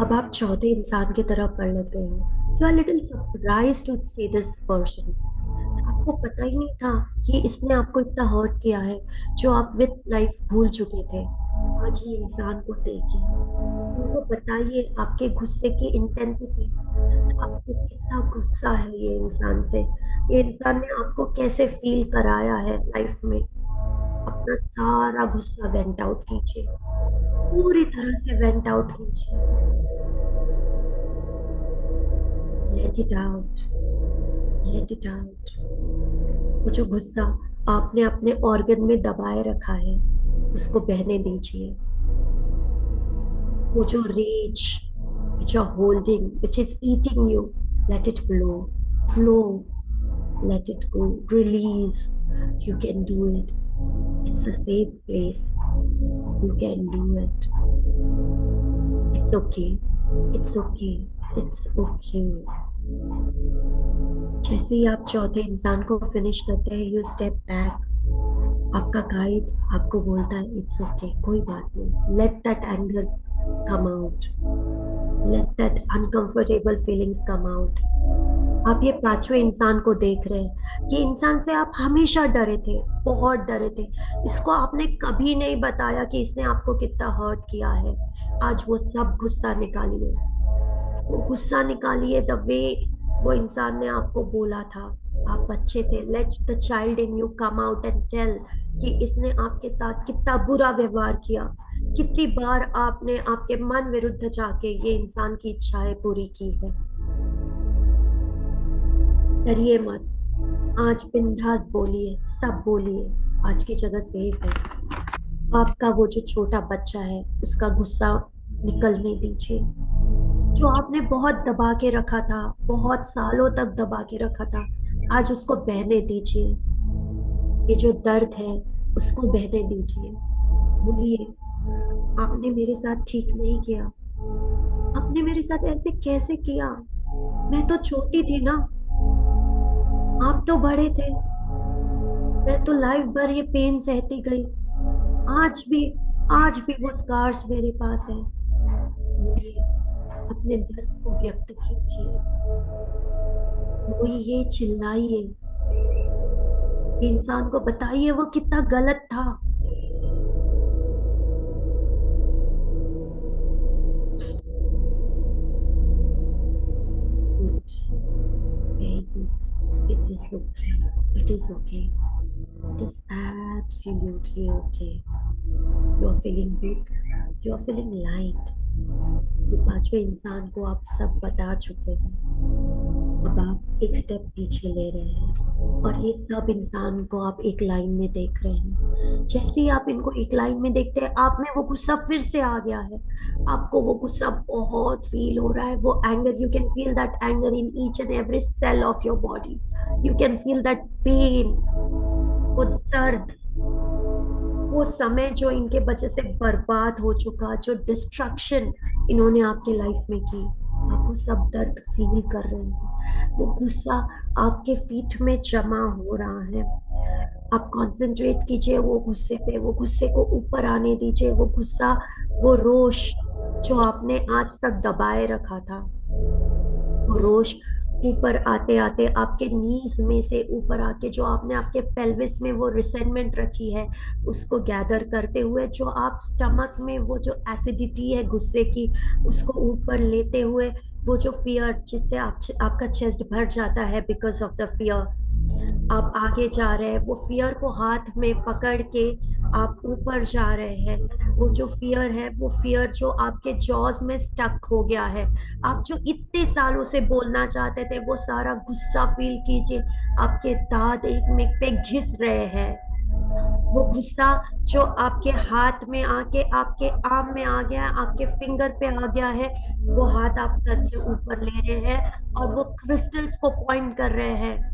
अब आप चौथे इंसान की तरफ पलट गए हो। You are little surprised to see this person. आपको पता ही नहीं था कि इसने आपको इतना हर्ट किया है, जो आप विद लाइफ भूल चुके थे। आज ये इंसान को देखिए, उनको बताइए आपके गुस्से की इंटेंसिटी। आपको कितना गुस्सा है ये इंसान से, ये इंसान ने आपको कैसे फील कराया है लाइफ में। अपना सारा गुस्सा वेंट आउट कीजिए, पूरी तरह से वेंट आउट कीजिए। Late it out, let it out. वो जो गुस्सा आपने अपने ऑर्गन में दबाए रखा है, उसको बहने दीजिए। वो जो raise which you're holding, which is eating you, let it flow, let it go, release. You can do it. It's a safe place. You can do it. It's okay. It's okay. It's okay. जैसे ही आप चौथे इंसान को finish करते हैं, you step back. आपका guide आपको बोलता है इट्स ओके, कोई बात नहीं, late that anger come out, let that uncomfortable feelings come out. आप ये पांचवें इंसान को देख रहे हैं। ये इंसान से आप हमेशा डरे थे, बहुत डरे थे। इसको आपने कभी नहीं बताया कि इसने आपको कितना हर्ट किया है। आज वो सब गुस्सा निकालिए, वो गुस्सा निकालिए द वे वो इंसान ने आपको बोला था। आप बच्चे थे, let the child in you come out and tell कि इसने आपके साथ कितना बुरा व्यवहार किया, कितनी बार आपने आपके मन विरुद्ध जाके ये इंसान की इच्छाएं पूरी की है। डरिए मत, आज बिंदास बोलिए, सब बोलिए, आज की जगह सेफ है। आपका वो जो छोटा बच्चा है, उसका गुस्सा निकलने दीजिए। जो आपने बहुत दबा के रखा था, बहुत सालों तक दबा के रखा था, आज उसको बहने दीजिए। ये जो दर्द है उसको बहने दीजिए। बोलिए, आपने मेरे साथ ठीक नहीं किया, आपने मेरे साथ ऐसे कैसे किया? मैं तो छोटी थी ना, आप तो बड़े थे। मैं तो लाइफ भर ये पेन सहती गई। आज भी वो स्कार्स मेरे पास है। बोलिए, अपने दर्द को व्यक्त कीजिए। बोलिए, चिल्लाइए, इंसान को बताइए वो कितना गलत था। Very good. It is okay. It is okay. It is absolutely okay. You are feeling good. You are feeling light. ये पांचवें इंसान को आप सब बता चुके हैं। अब आप एक स्टेप पीछे ले रहे हैं और ये सब इंसान को आप एक लाइन में देख रहे हैं। जैसे ही आप इनको एक लाइन में देखते हैं, आप में वो गुस्सा फिर से आ गया है। आपको वो गुस्सा बहुत फील हो रहा है। वो anger, you can feel that anger in each and every cell of your body. You can feel that pain, वो दर्द, वो समय जो इनके वजह से बर्बाद हो चुका, जो डिस्ट्रक्शन इन्होंने आपके लाइफ में की, आप वो सब दर्द फील कर रहे हैं। वो गुस्सा आपके फीट में जमा हो रहा है। आप कंसंट्रेट कीजिए वो गुस्से पे, वो गुस्से को ऊपर आने दीजिए। वो गुस्सा, वो रोष जो आपने आज तक दबाए रखा था, वो रोष ऊपर आते आते आपके नीज में से ऊपर आके, जो आपने आपके पेल्विस में वो रिसेंटमेंट रखी है, उसको गैदर करते हुए, जो आप स्टमक में वो जो एसिडिटी है गुस्से की, उसको ऊपर लेते हुए, वो जो फियर जिससे आपका चेस्ट भर जाता है बिकॉज ऑफ द फियर, आप आगे जा रहे हैं। वो फियर को हाथ में पकड़ के आप ऊपर जा रहे हैं। वो जो फियर है, वो फियर जो आपके जॉज में स्टक हो गया है, आप जो इतने सालों से बोलना चाहते थे, वो सारा गुस्सा फील कीजिए। आपके दांत एक में पे घिस रहे हैं। वो गुस्सा जो आपके हाथ में आके आपके आर्म में आ गया, आपके फिंगर पे आ गया है, वो हाथ आप सर के ऊपर ले रहे हैं और वो क्रिस्टल्स को पॉइंट कर रहे हैं।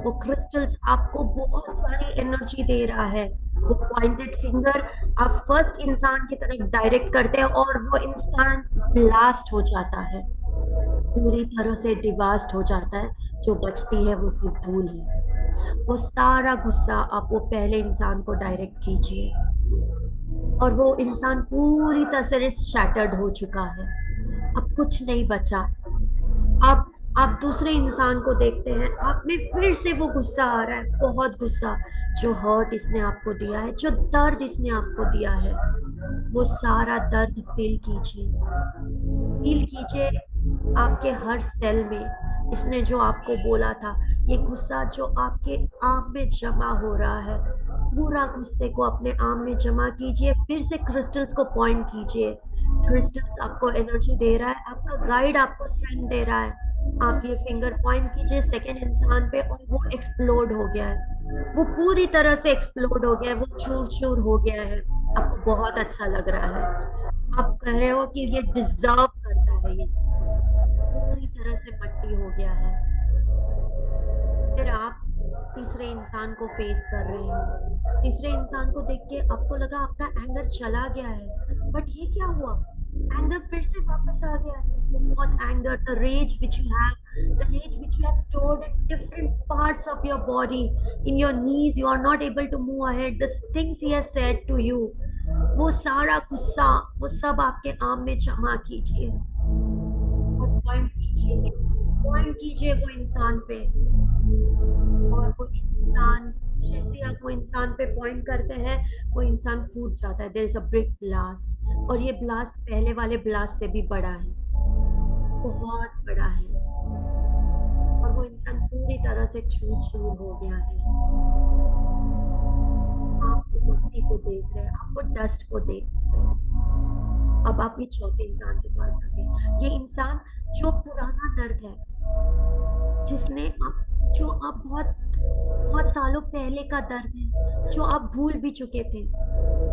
वो क्रिस्टल्स आपको बहुत सारी एनर्जी दे रहा है। वो पॉइंटेड फिंगर आप फर्स्ट इंसान की तरफ डायरेक्ट करते हैं और वो इंसान ब्लास्ट हो जाता है, पूरी तरह से डिवास्ट हो जाता है। जो बचती है वो सिर्फ धूल है। वो सारा गुस्सा आप वो पहले इंसान को डायरेक्ट कीजिए और वो इंसान पूरी तरह से शैटर्ड हो चुका है। अब कुछ नहीं बचा। आप दूसरे इंसान को देखते हैं, आप में फिर से वो गुस्सा आ रहा है, बहुत गुस्सा, जो हर्ट इसने आपको दिया है, जो दर्द इसने आपको दिया है, वो सारा दर्द फील कीजिए आपके हर सेल में। इसने जो आपको बोला था, ये गुस्सा जो आपके आंख में जमा हो रहा है, पूरा गुस्से को अपने आर्म में जमा कीजिए। फिर से क्रिस्टल्स को पॉइंट कीजिए। क्रिस्टल्स आपको एनर्जी दे रहा है, आपका गाइड आपको स्ट्रेंथ दे रहा है। आप ये फिंगर पॉइंट कीजिए सेकंड इंसान पे और वो एक्सप्लोड हो गया है, वो पूरी तरह से एक्सप्लोड हो गया है, वो चूर चूर हो गया है। आपको बहुत अच्छा लग रहा है, आप कह रहे हो कि ये डिजर्व करता है, ये पूरी तरह से मट्टी हो गया है। फिर आप तीसरे इंसान को फेस कर रहे हो। तीसरे इंसान को देख के आपको लगा आपका एंगर चला गया है, बट ये क्या हुआ, एंगर फिर से वापस आ गया है। बहुत anger, the rage which you have, the rage which you have stored in different parts of your body, in your knees, you are not able to move ahead, the things he has said to you, वो सारा गुस्सा, वो सब आपके आम में जमा कीजिए और पॉइंट कीजिए वो इंसान पे। और वो इंसान, जैसे आप वो इंसान पे पॉइंट करते हैं, वो इंसान फूट जाता है। There is a big blast, और ये ब्लास्ट पहले वाले ब्लास्ट से भी बड़ा है, बहुत बड़ा है। और वो इंसान पूरी तरह से चूर चूर हो गया है। आप मिट्टी को देख रहे हैं, आपको डस्ट को देख रहे हैं। अब आप ये चौथे इंसान के पास आते हैं। ये इंसान जो पुराना दर्द है, जिसने आप, जो आप बहुत बहुत सालों पहले का दर्द है, जो आप भूल भी चुके थे,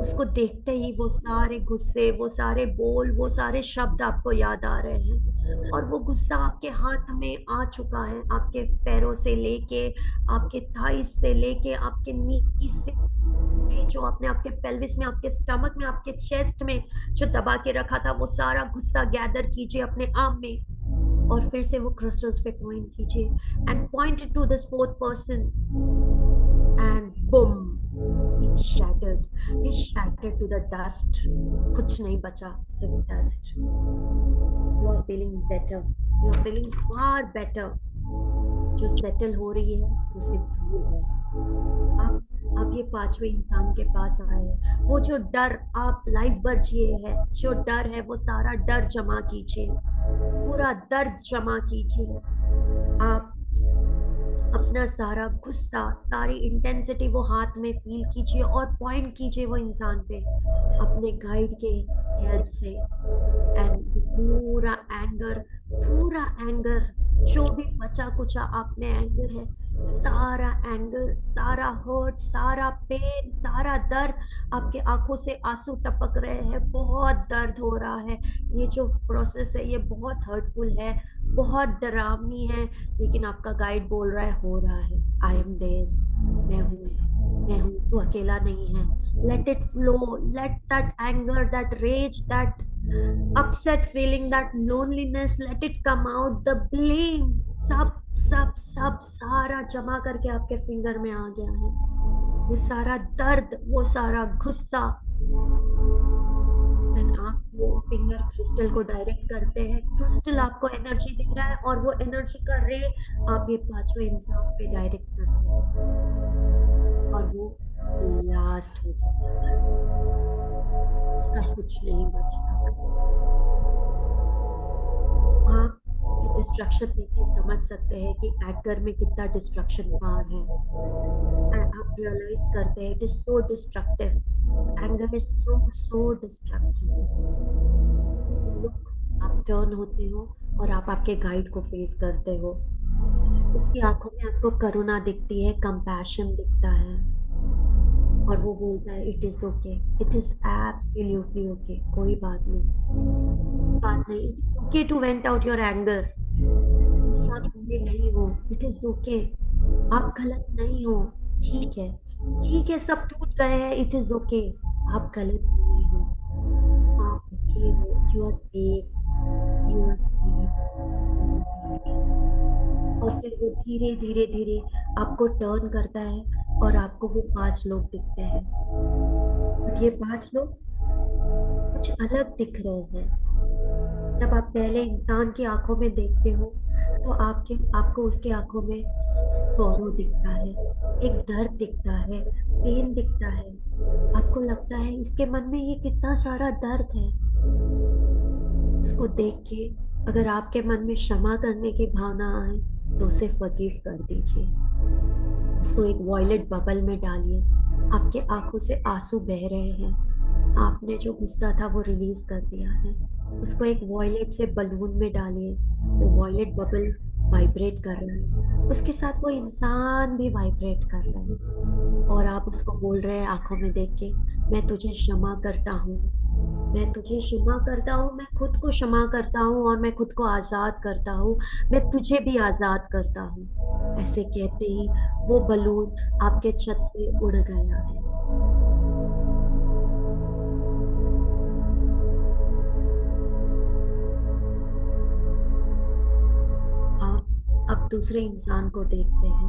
उसको देखते ही वो सारे गुस्से, वो सारे बोल, वो सारे शब्द आपको याद आ रहे हैं। और वो गुस्सा आपके हाथ में आ चुका है, आपके पैरों से लेके, आपके थाइस से लेके, आपके नी से, जो आपने आपके पेल्विस में, आपके स्टमक में, आपके चेस्ट में जो दबा के रखा था, वो सारा गुस्सा गैदर कीजिए अपने आर्म में और फिर से वो क्रिस्टल्स पे पॉइंट कीजिए and point two this fourth person and boom, it shattered to the dust. कुछ नहीं बचा, सिर्फ dust. You are feeling better, you are feeling far better. जो सेटल हो रही है वो सिर्फ धूल है। आप ये पांचवें इंसान के पास आए, वो जो डर आप लाइफ भर जिए हैं, जो डर है वो सारा डर जमा कीजिए, पूरा दर्द जमा कीजिए। आप अपना सारा गुस्सा, सारी इंटेंसिटी वो हाथ में फील कीजिए और पॉइंट कीजिए वो इंसान पे अपने गाइड के हेल्प से। एंड पूरा एंगर जो भी बचा कुचा आप में एंगर है, सारा एंगर, सारा हर्ट, सारा पेन, सारा दर्द, आपके आंखों से आंसू टपक रहे हैं, बहुत दर्द हो रहा है। ये जो प्रोसेस है ये बहुत हर्टफुल है, बहुत डरावनी है, लेकिन आपका गाइड बोल रहा है हो रहा है, आई एम देयर, मैं हूँ, तू अकेला नहीं है। Let it flow, let that anger, that rage, that upset feeling, that loneliness, let it come out, the blame, सब सब सब सारा जमा करके आपके फिंगर में आ गया है। वो सारा दर्द, वो सारा गुस्सा। आप वो फिंगर क्रिस्टल को डायरेक्ट करते हैं, क्रिस्टल आपको एनर्जी दे रहा है और वो एनर्जी का रे आप ये पांचवें इंसान पे डायरेक्ट करते हैं और वो लास्ट हो जाता है, उसका कुछ नहीं बचता। आप डिस्ट्रक्शन देखिए, समझ सकते हैं कि एंगर में कितना डिस्ट्रक्शन पावर है। आप रियलाइज करते हैं it is so destructive, anger is so destructive. आप टर्न होते हो और आप आपके गाइड को फेस करते हो, उसकी आंखों में आपको करुणा दिखती है, कंपैशन दिखता है और वो बोलता है it is okay, it is absolutely okay, कोई बात नहीं, it is okay to vent out your anger. आप बुरे नहीं हो, इट इज ओके, आप गलत नहीं हो, ठीक है, सब टूट गए हैं, इट इज ओके, आप गलत नहीं हो, आप ओके हो, यू आर सेफ। और फिर वो धीरे धीरे आपको टर्न करता है और आपको वो 5 लोग दिखते हैं। और ये 5 लोग कुछ अलग दिख रहे हैं। जब आप पहले इंसान की आंखों में देखते हो तो आपको उसके आंखों में सौरो दिखता है, एक दर्द दिखता है, पेन दिखता है। आपको लगता है इसके मन में ये कितना सारा दर्द है। उसको देख के अगर आपके मन में क्षमा करने की भावना आए तो उसे फॉरगिव कर दीजिए, उसको एक वॉयलेट बबल में डालिए। आपके आंखों से आंसू बह रहे हैं, आपने जो गुस्सा था वो रिलीज कर दिया है। उसको एक वॉयलेट से बलून में डालिए। वो वॉयलेट बबल वाइब्रेट कर रहा है, उसके साथ वो इंसान भी वाइब्रेट कर रहा है। और आप उसको बोल रहे हैं आंखों में देख के, मैं तुझे क्षमा करता हूँ, मैं तुझे क्षमा करता हूँ, मैं खुद को क्षमा करता हूँ, और मैं खुद को आजाद करता हूँ, मैं तुझे भी आजाद करता हूँ। ऐसे कहते ही वो बलून आपके छत से उड़ गया है। आप अब दूसरे इंसान को देखते हैं,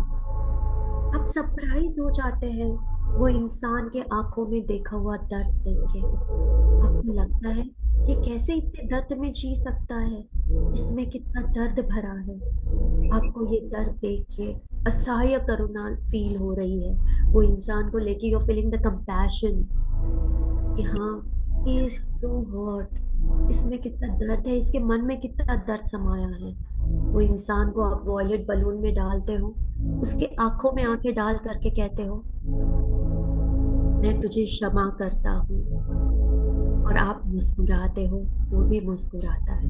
आप सरप्राइज हो जाते हैं वो इंसान के आंखों में देखा हुआ दर्द देख के। आपको लगता है कि कैसे इतने दर्द में जी सकता है, इसमें कितना दर्द भरा है। आपको ये दर्द देख के असहाय करुणा फील हो रही है वो इंसान को लेके। यू फीलिंग द कंपैशन कि हाँ, ही इज सो हर्ट, इसमें कितना दर्द है, इसके मन में कितना दर्द समाया है। वो इंसान को आप वॉयलेट बलून में डालते हो, उसके आंखों में आंखें डाल करके कहते हो, मैं तुझे क्षमा करता हूँ, और आप मुस्कुराते हो, वो भी मुस्कुराता है,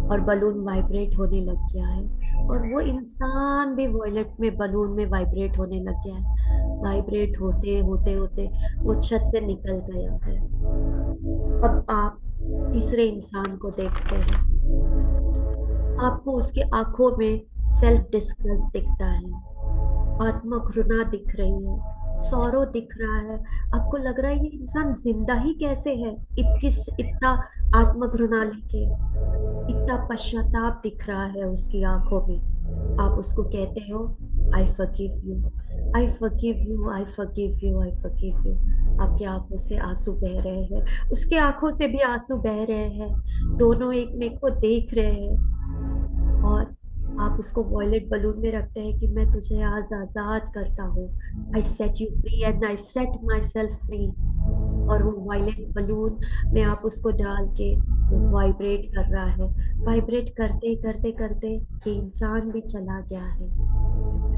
और बलून वाइब्रेट होने लग गया है, और वो इंसान भी वॉयलेट में बलून में वाइब्रेट होने लग गया है। वाइब्रेट होते होते होते वो छत से निकल गया है। अब आप तीसरे इंसान को देखते हैं, आपको उसके आंखों में सेल्फ डिस्गस्ट दिखता है, आत्मघृणा दिख रही है, सौरव दिख रहा है। आपको लग रहा है ये इंसान जिंदा ही कैसे है, इतना आत्मघृणा लेके, इतना पश्चाताप दिख रहा है उसकी आंखों में। आप उसको कहते हो, I forgive you, I forgive you, I forgive you, I forgive you. आपकी आंखों से आंसू बह रहे हैं, उसके आंखों से भी आंसू बह रहे हैं, दोनों एक में को देख रहे हैं। और आप उसको वॉयलेट बलून में रखते हैं कि मैं तुझे आज आजाद करता हूँ, I set you free and I set myself free. और वो वॉयलेट बलून में आप उसको डाल के वाइब्रेट कर रहा है, वाइब्रेट करते करते करते ये इंसान भी चला गया है।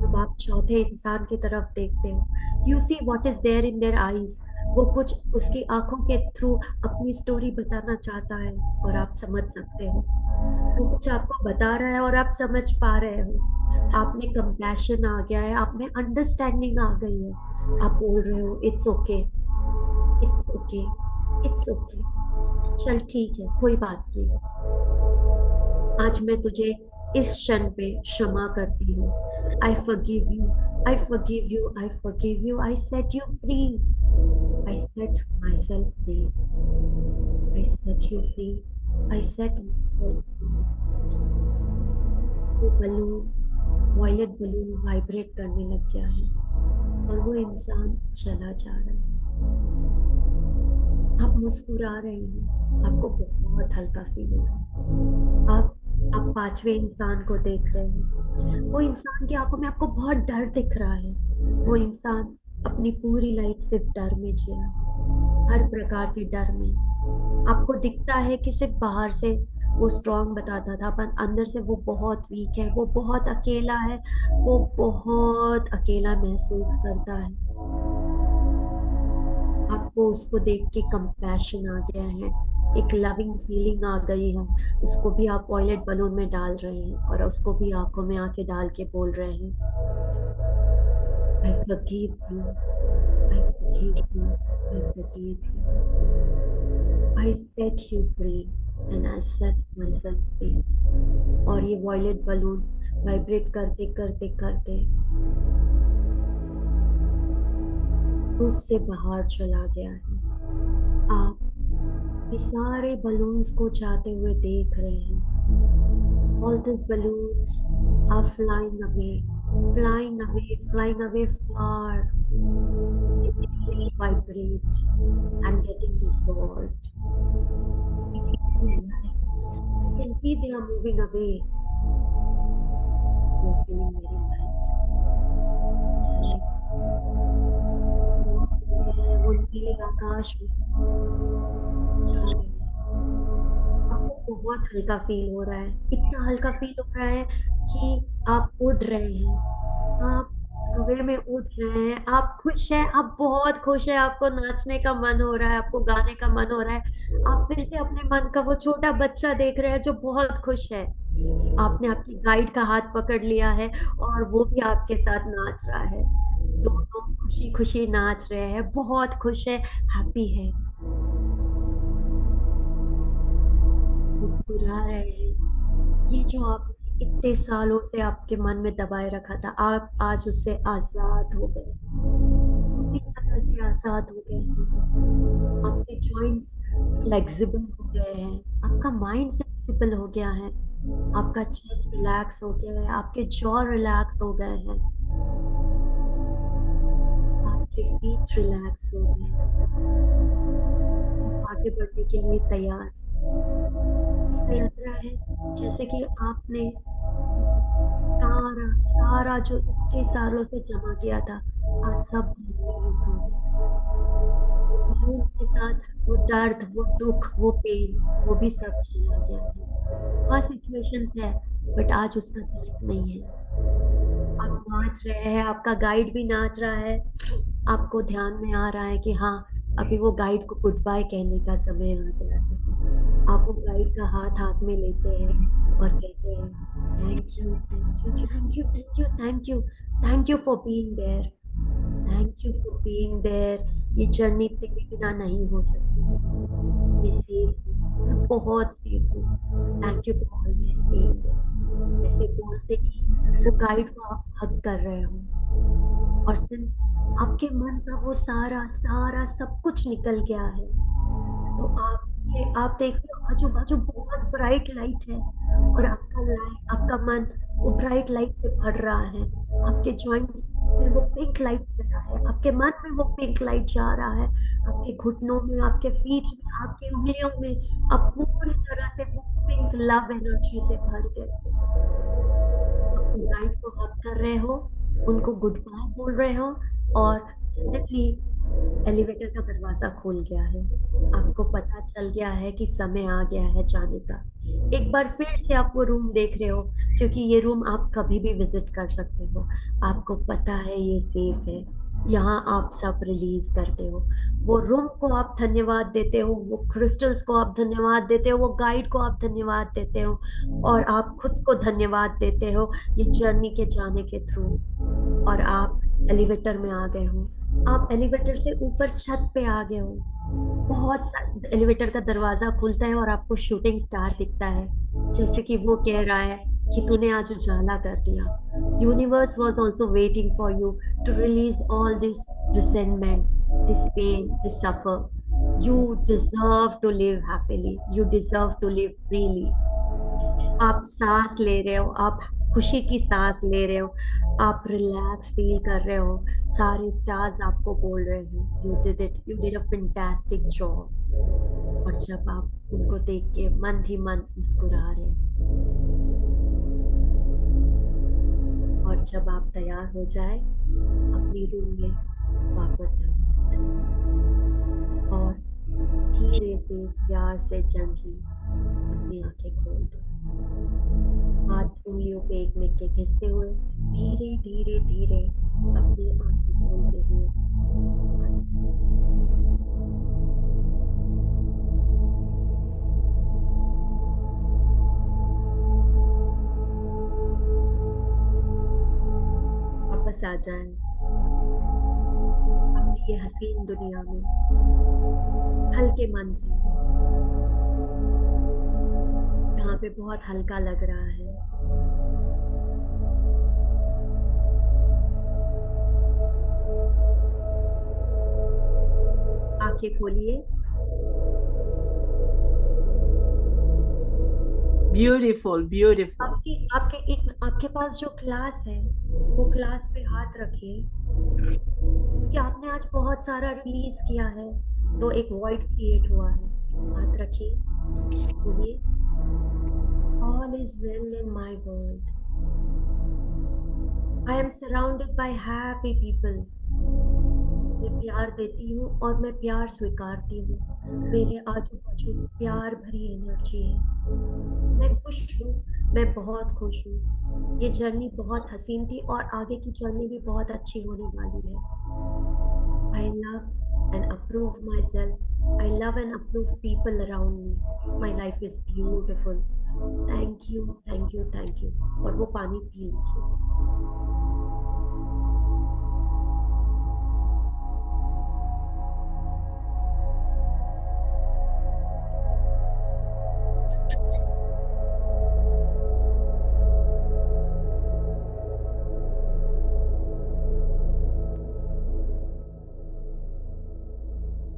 अब आप चौथे इंसान की तरफ देखते हो, you see what is there in their eyes. वो कुछ उसकी आंखों के थ्रू अपनी स्टोरी बताना चाहता है, और आप समझ सकते हो वो कुछ आपको बता रहा है और आप समझ पा रहे हो। आप में कंपैशन आ गया है, आप में अंडरस्टैंडिंग आ गई है। आप बोल रहे हो, it's okay, it's okay, it's okay, चल ठीक है, कोई बात नहीं, आज मैं तुझे इस क्षण पे क्षमा करती हूँ। I forgive you, I forgive you, I forgive you, I set you free, I set myself free, I set you free, I set myself free. वो बलून, वॉयलेट बलून वाइब्रेट करने लग गया है, और वो इंसान चला जा रहा है। आप मुस्कुरा रहे हैं, आपको बहुत हल्का फील हो रहा है। आप पांचवें इंसान को देख रहे हैं, वो इंसान की आंखों में आपको बहुत डर दिख रहा है। वो इंसान अपनी पूरी लाइफ सिर्फ डर में जिया, हर प्रकार के डर में। आपको दिखता है कि सिर्फ बाहर से वो स्ट्रांग बताता था, पर अंदर से वो बहुत वीक है, वो बहुत अकेला है, वो बहुत अकेला महसूस करता है। आपको उसको देख के कंपैशन आ गया है, एक लविंग फीलिंग आ गई है। उसको भी आप वॉयलेट बलून में डाल रहे हैं, और उसको भी आंखों में आंखें डाल के बोल रहे हैं, I forgive you, I forgive you, I forgive you, I set you free and I set myself free. और ये वॉयलेट बलून वाइब्रेट करते करते करते रूफ से बाहर चला गया है। आप ये सारे बलून्स को जाते हुए देख रहे हैं। All these balloons are flying away, flying away, flying away far. They vibrate and getting dissolved. You can see they are moving away. You are feeling very light. वो नीले आकाश में जा रहे हैं। आपको बहुत हल्का फील हो रहा है, इतना हल्का फील हो रहा है कि आप उड़ रहे हैं, आप हवे में उड़ रहे हैं, आप खुश हैं, आप बहुत खुश हैं, आपको नाचने का मन हो रहा है, आपको गाने का मन हो रहा है, आप फिर से अपने मन का वो छोटा बच्चा देख रहे हैं जो बहुत खुश है। आपने आपकी गाइड का हाथ पकड़ लिया है और वो भी आपके साथ नाच रहा है। दोनों खुशी खुशी नाच रहे हैं, बहुत खुश है, हैप्पी है, मुस्कुरा रहे हैं। ये जो आपने इतने सालों से आपके मन में दबाए रखा था, आप आज उससे आजाद हो गए, पूरी तरह से आजाद हो गए हैं। आपके जॉइंट्स फ्लेक्सिबल हो गए हैं, आपका माइंड फ्लेक्सिबल हो गया है, आपका चेस्ट रिलैक्स हो गया है, आपके जॉ रिलैक्स हो गए हैं, आपके फीट रिलैक्स हो गए हैं, आप आगे बढ़ने के लिए तैयार हैं। ऐसा लग रहा है जैसे कि आपने सारा सारा जो इतने सालों से जमा किया था, आज सब रिलीज हो गया। बलून के साथ वो दर्द, वो दुख, वो पेन, वो भी सब चला गया है। हाँ, सिचुएशंस है, बट आज उसका दर्द नहीं है। आप नाच रहे हैं, आपका गाइड भी नाच रहा है, आपको ध्यान में आ रहा है कि हाँ, अभी वो गाइड को गुड बाय कहने का समय आ गया है। आप वो गाइड का हाथ हाथ में लेते हैं और कहते हैं, thank you, thank you, thank you, thank you, thank you, thank you for being there, thank you for being there. ये जर्नी तेरे बिना नहीं हो सकती। मैं सेफ हूँ, मैं बहुत सेफ हूँ, thank you for always being there. ऐसे बोलते ही वो गाइड को आप हग कर रहे हो, और सिंस आपके मन का वो सारा सारा सब कुछ निकल गया है, तो आप देख रहे हो आजू बाजू बहुत ब्राइट लाइट है, और आपका मन वो ब्राइट लाइट से भर रहा है। आपके जॉइंट में वो पिंक लाइट जा रहा है, आपके मन में वो पिंक लाइट जा रहा है, आपके घुटनों में, आपके फीट में, आपकी उंगलियों में, आप पूरी तरह से वो पिंक लव एनर्जी से भर गए। अपनी गाइड को हक कर रहे हो, उनको गुड बाय बोल रहे हो, और सडनली एलिवेटर का दरवाजा खुल गया है। आपको पता चल गया है कि समय आ गया है जाने का। एक बार फिर से आप वो रूम देख रहे हो, क्योंकि ये रूम आप कभी भी विजिट कर सकते हो। आपको पता है ये सेफ है, यहाँ आप सब रिलीज करते हो। वो रूम को आप धन्यवाद देते हो, वो क्रिस्टल्स को आप धन्यवाद देते हो, वो गाइड को आप धन्यवाद देते हो, और आप खुद को धन्यवाद देते हो ये जर्नी के जाने के थ्रू। और आप एलिवेटर में आ गए हो, आप एलिवेटर से ऊपर छत पे आ गए हो। एलिवेटर का दरवाजा खुलता है और आपको शूटिंग स्टार दिखता है, जैसे कि वो कह रहा है कि तूने आज उजाला कर दिया। Universe was also waiting for you to release all this resentment, this pain, this suffer. You deserve to live happily, you deserve to live freely. आप सांस ले रहे हो, आप खुशी की सांस ले रहे हो, आप रिलैक्स फील कर रहे हो, सारे स्टार्स आपको बोल रहे हैं you did it, you did a fantastic job. और जब आप उनको देख के मन ही मन मुस्कुरा रहे हैं, और जब आप तैयार हो जाए अपनी रूम में वापस आ जाए, और धीरे से प्यार से जेंटली अपनी आंखें खोल दो, हाथ उंगलियों पे एक में के घिसते हुए धीरे धीरे धीरे अपनी आंखें खोलते हुए आ जाइए। वापस आ जाए अपनी ये हसीन दुनिया में हल्के मन से, जहाँ पे बहुत हल्का लग रहा है। आंखें खोलिए। Beautiful, beautiful. आपके पास जो क्लास है, वो क्लास पे हाथ रखिए, कि आपने आज बहुत सारा रिलीज किया है, तो एक वॉइड क्रिएट हुआ है। हाथ रखिए, बोलिए, all is well in my world. I am surrounded by happy people. मैं प्यार देती हूँ और मैं प्यार स्वीकारती हूँ। मेरे आजू बाजू प्यार भरी एनर्जी है। मैं खुश हूँ, मैं बहुत खुश हूँ। ये जर्नी बहुत हसीन थी और आगे की जर्नी भी बहुत अच्छी होने वाली है। I love and approve myself. I love and approve people around me. My life is beautiful. Thank you, thank you, thank you. और वो पानी पी लीजिए।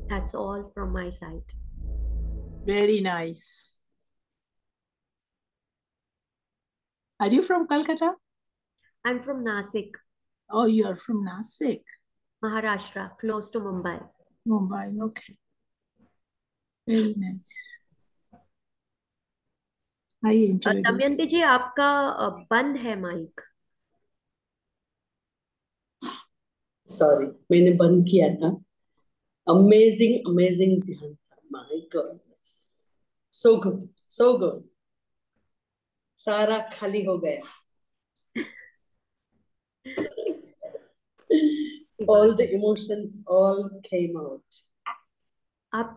That's all from my side. Very nice. Are you from Calcutta? I'm from Nasik, Oh, you are from Nasik, Maharashtra, close to Mumbai. Mumbai. Okay. Very nice. I enjoyed it. Damayanti जी, आपका बंद है mic. Sorry, मैंने बंद किया था. Amazing ध्यान था. My goodness. So good, so good. सारा खाली हो गया. All the emotions all came out.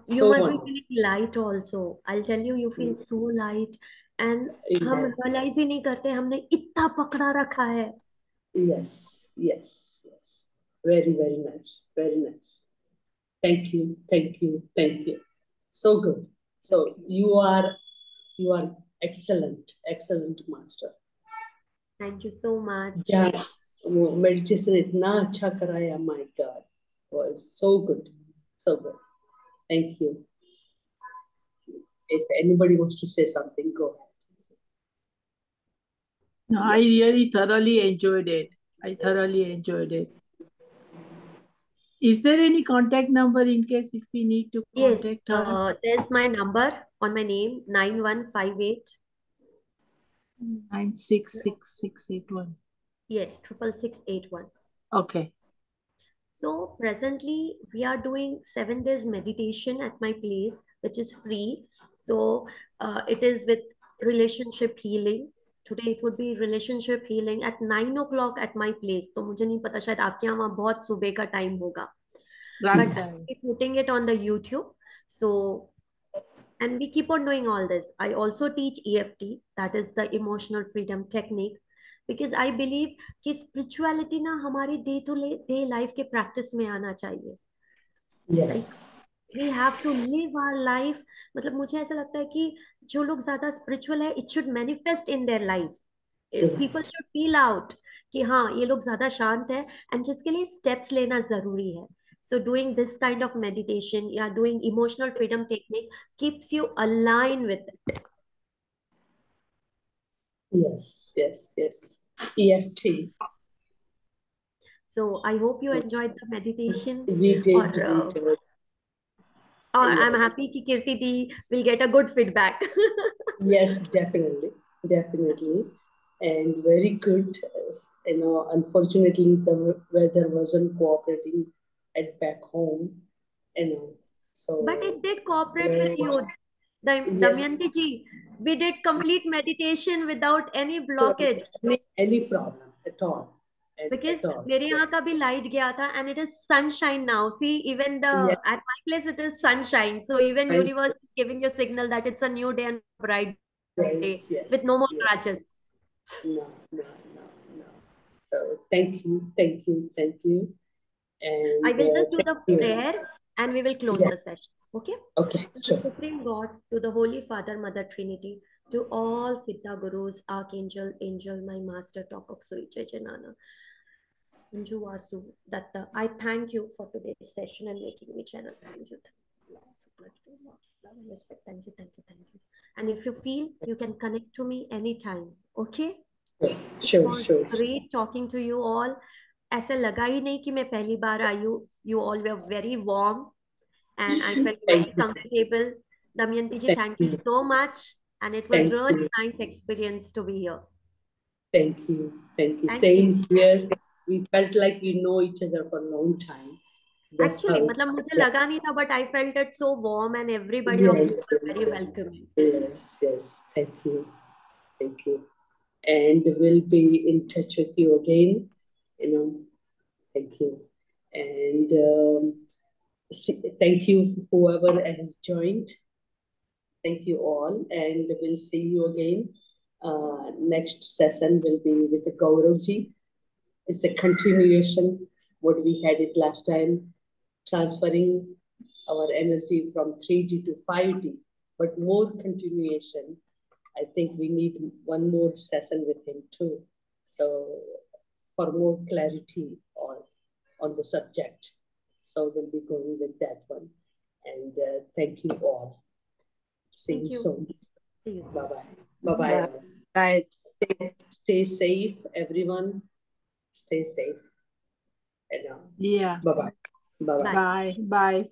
You So must be much. feeling light also. I'll tell you, you feel so light. And हम Yeah. realize ही नहीं करते हमने इतना पकड़ा रखा है. Yes. Very nice. Very nice. Thank you. So good. So you are excellent master. Thank you so much. Yeah, वो meditation इतना अच्छा कराया. My God, was so good. Thank you. If anybody wants to say something, go ahead. No, I really thoroughly enjoyed it. Is there any contact number in case if we need to Yes, contact her? there's my number on my name, 9158. 966681. Yes, 66681. Okay. So presently we are doing 7 days meditation at my place, which is free. So it is with relationship healing. Today it would be relationship healing at 9 o'clock at my place. तो मुझे नहीं पता, शायद आपके यहाँ वहाँ बहुत सुबह का टाइम होगा. Right. But I'll be putting it on the YouTube. So, and we keep on doing all this. I also teach EFT, that is the emotional freedom technique, because I believe कि spirituality ना हमारी day to day life के practice में आना चाहिए. Like Yes. we have to live our life. मतलब मुझे ऐसा लगता है कि जो लोग ज्यादा spiritual है, it should manifest in their life. People should feel out कि हाँ ये लोग ज्यादा शांत है, and जिसके लिए steps लेना जरूरी है. So doing this kind of meditation, yeah, doing emotional freedom technique keeps you aligned with it. Yes. EFT. So I hope you enjoyed the meditation. We did. और I'm Yes. happy कि कीर्ति दी will get a good feedback. Yes, definitely, and very good. You know, unfortunately, the weather wasn't cooperating at back home. You know, so. But it did cooperate with you, Yes. Damayanti ji. We did complete meditation without any blockage. Any problem at all. Because At all. मेरे यहाँ का भी light गया था, and it is sunshine now. See, even Yes. at my place it is sunshine. So even Thank universe is giving you signal that it's a new day and bright day Yes. with no more Yes. scratches. No. So thank you. And I will just do the thank you. prayer and we will close Yeah. the session. Okay? Okay, To the sure. Supreme God, to the Holy Father, Mother Trinity, to all Siddha Gurus, Archangel, Angel, my Master, Talk of Sui Janana, Anju Vasu, Datta, I thank you for today's session and making me channel. Thank you. Lots of gratitude, lots of love and respect. Thank you. And if you feel, you can connect to me anytime. Okay? Sure. It was great talking to you all. ऐसा लगा ही नहीं कि मैं पहली बार आई हूँ. You all were very warm and I felt very comfortable. Damayanti ji, thank you so much. And it was really nice experience to be here. Thank you. Thank Same you. here. We felt like we know each other for a long time. That's Actually, how. मतलब मुझे लगा नहीं था, but I felt it so warm and everybody of Yes, you were very welcoming. yes. Thank you. Thank you. And we'll be in touch with you again. You know, thank you. And thank you whoever has joined. Thank you all, and we'll see you again. Next session will be with the Gauravji. It's a continuation what we had it last time, transferring our energy from 3D to 5D, but more continuation. I think we need one more session with him too. So for more clarity on the subject. So we'll be going with that one. And thank you all. See Thank you you. soon. See you soon. Bye-bye. Bye-bye. Bye. Stay safe, everyone. Stay safe. And Yeah. bye-bye. Bye-bye. Bye. Bye. Bye.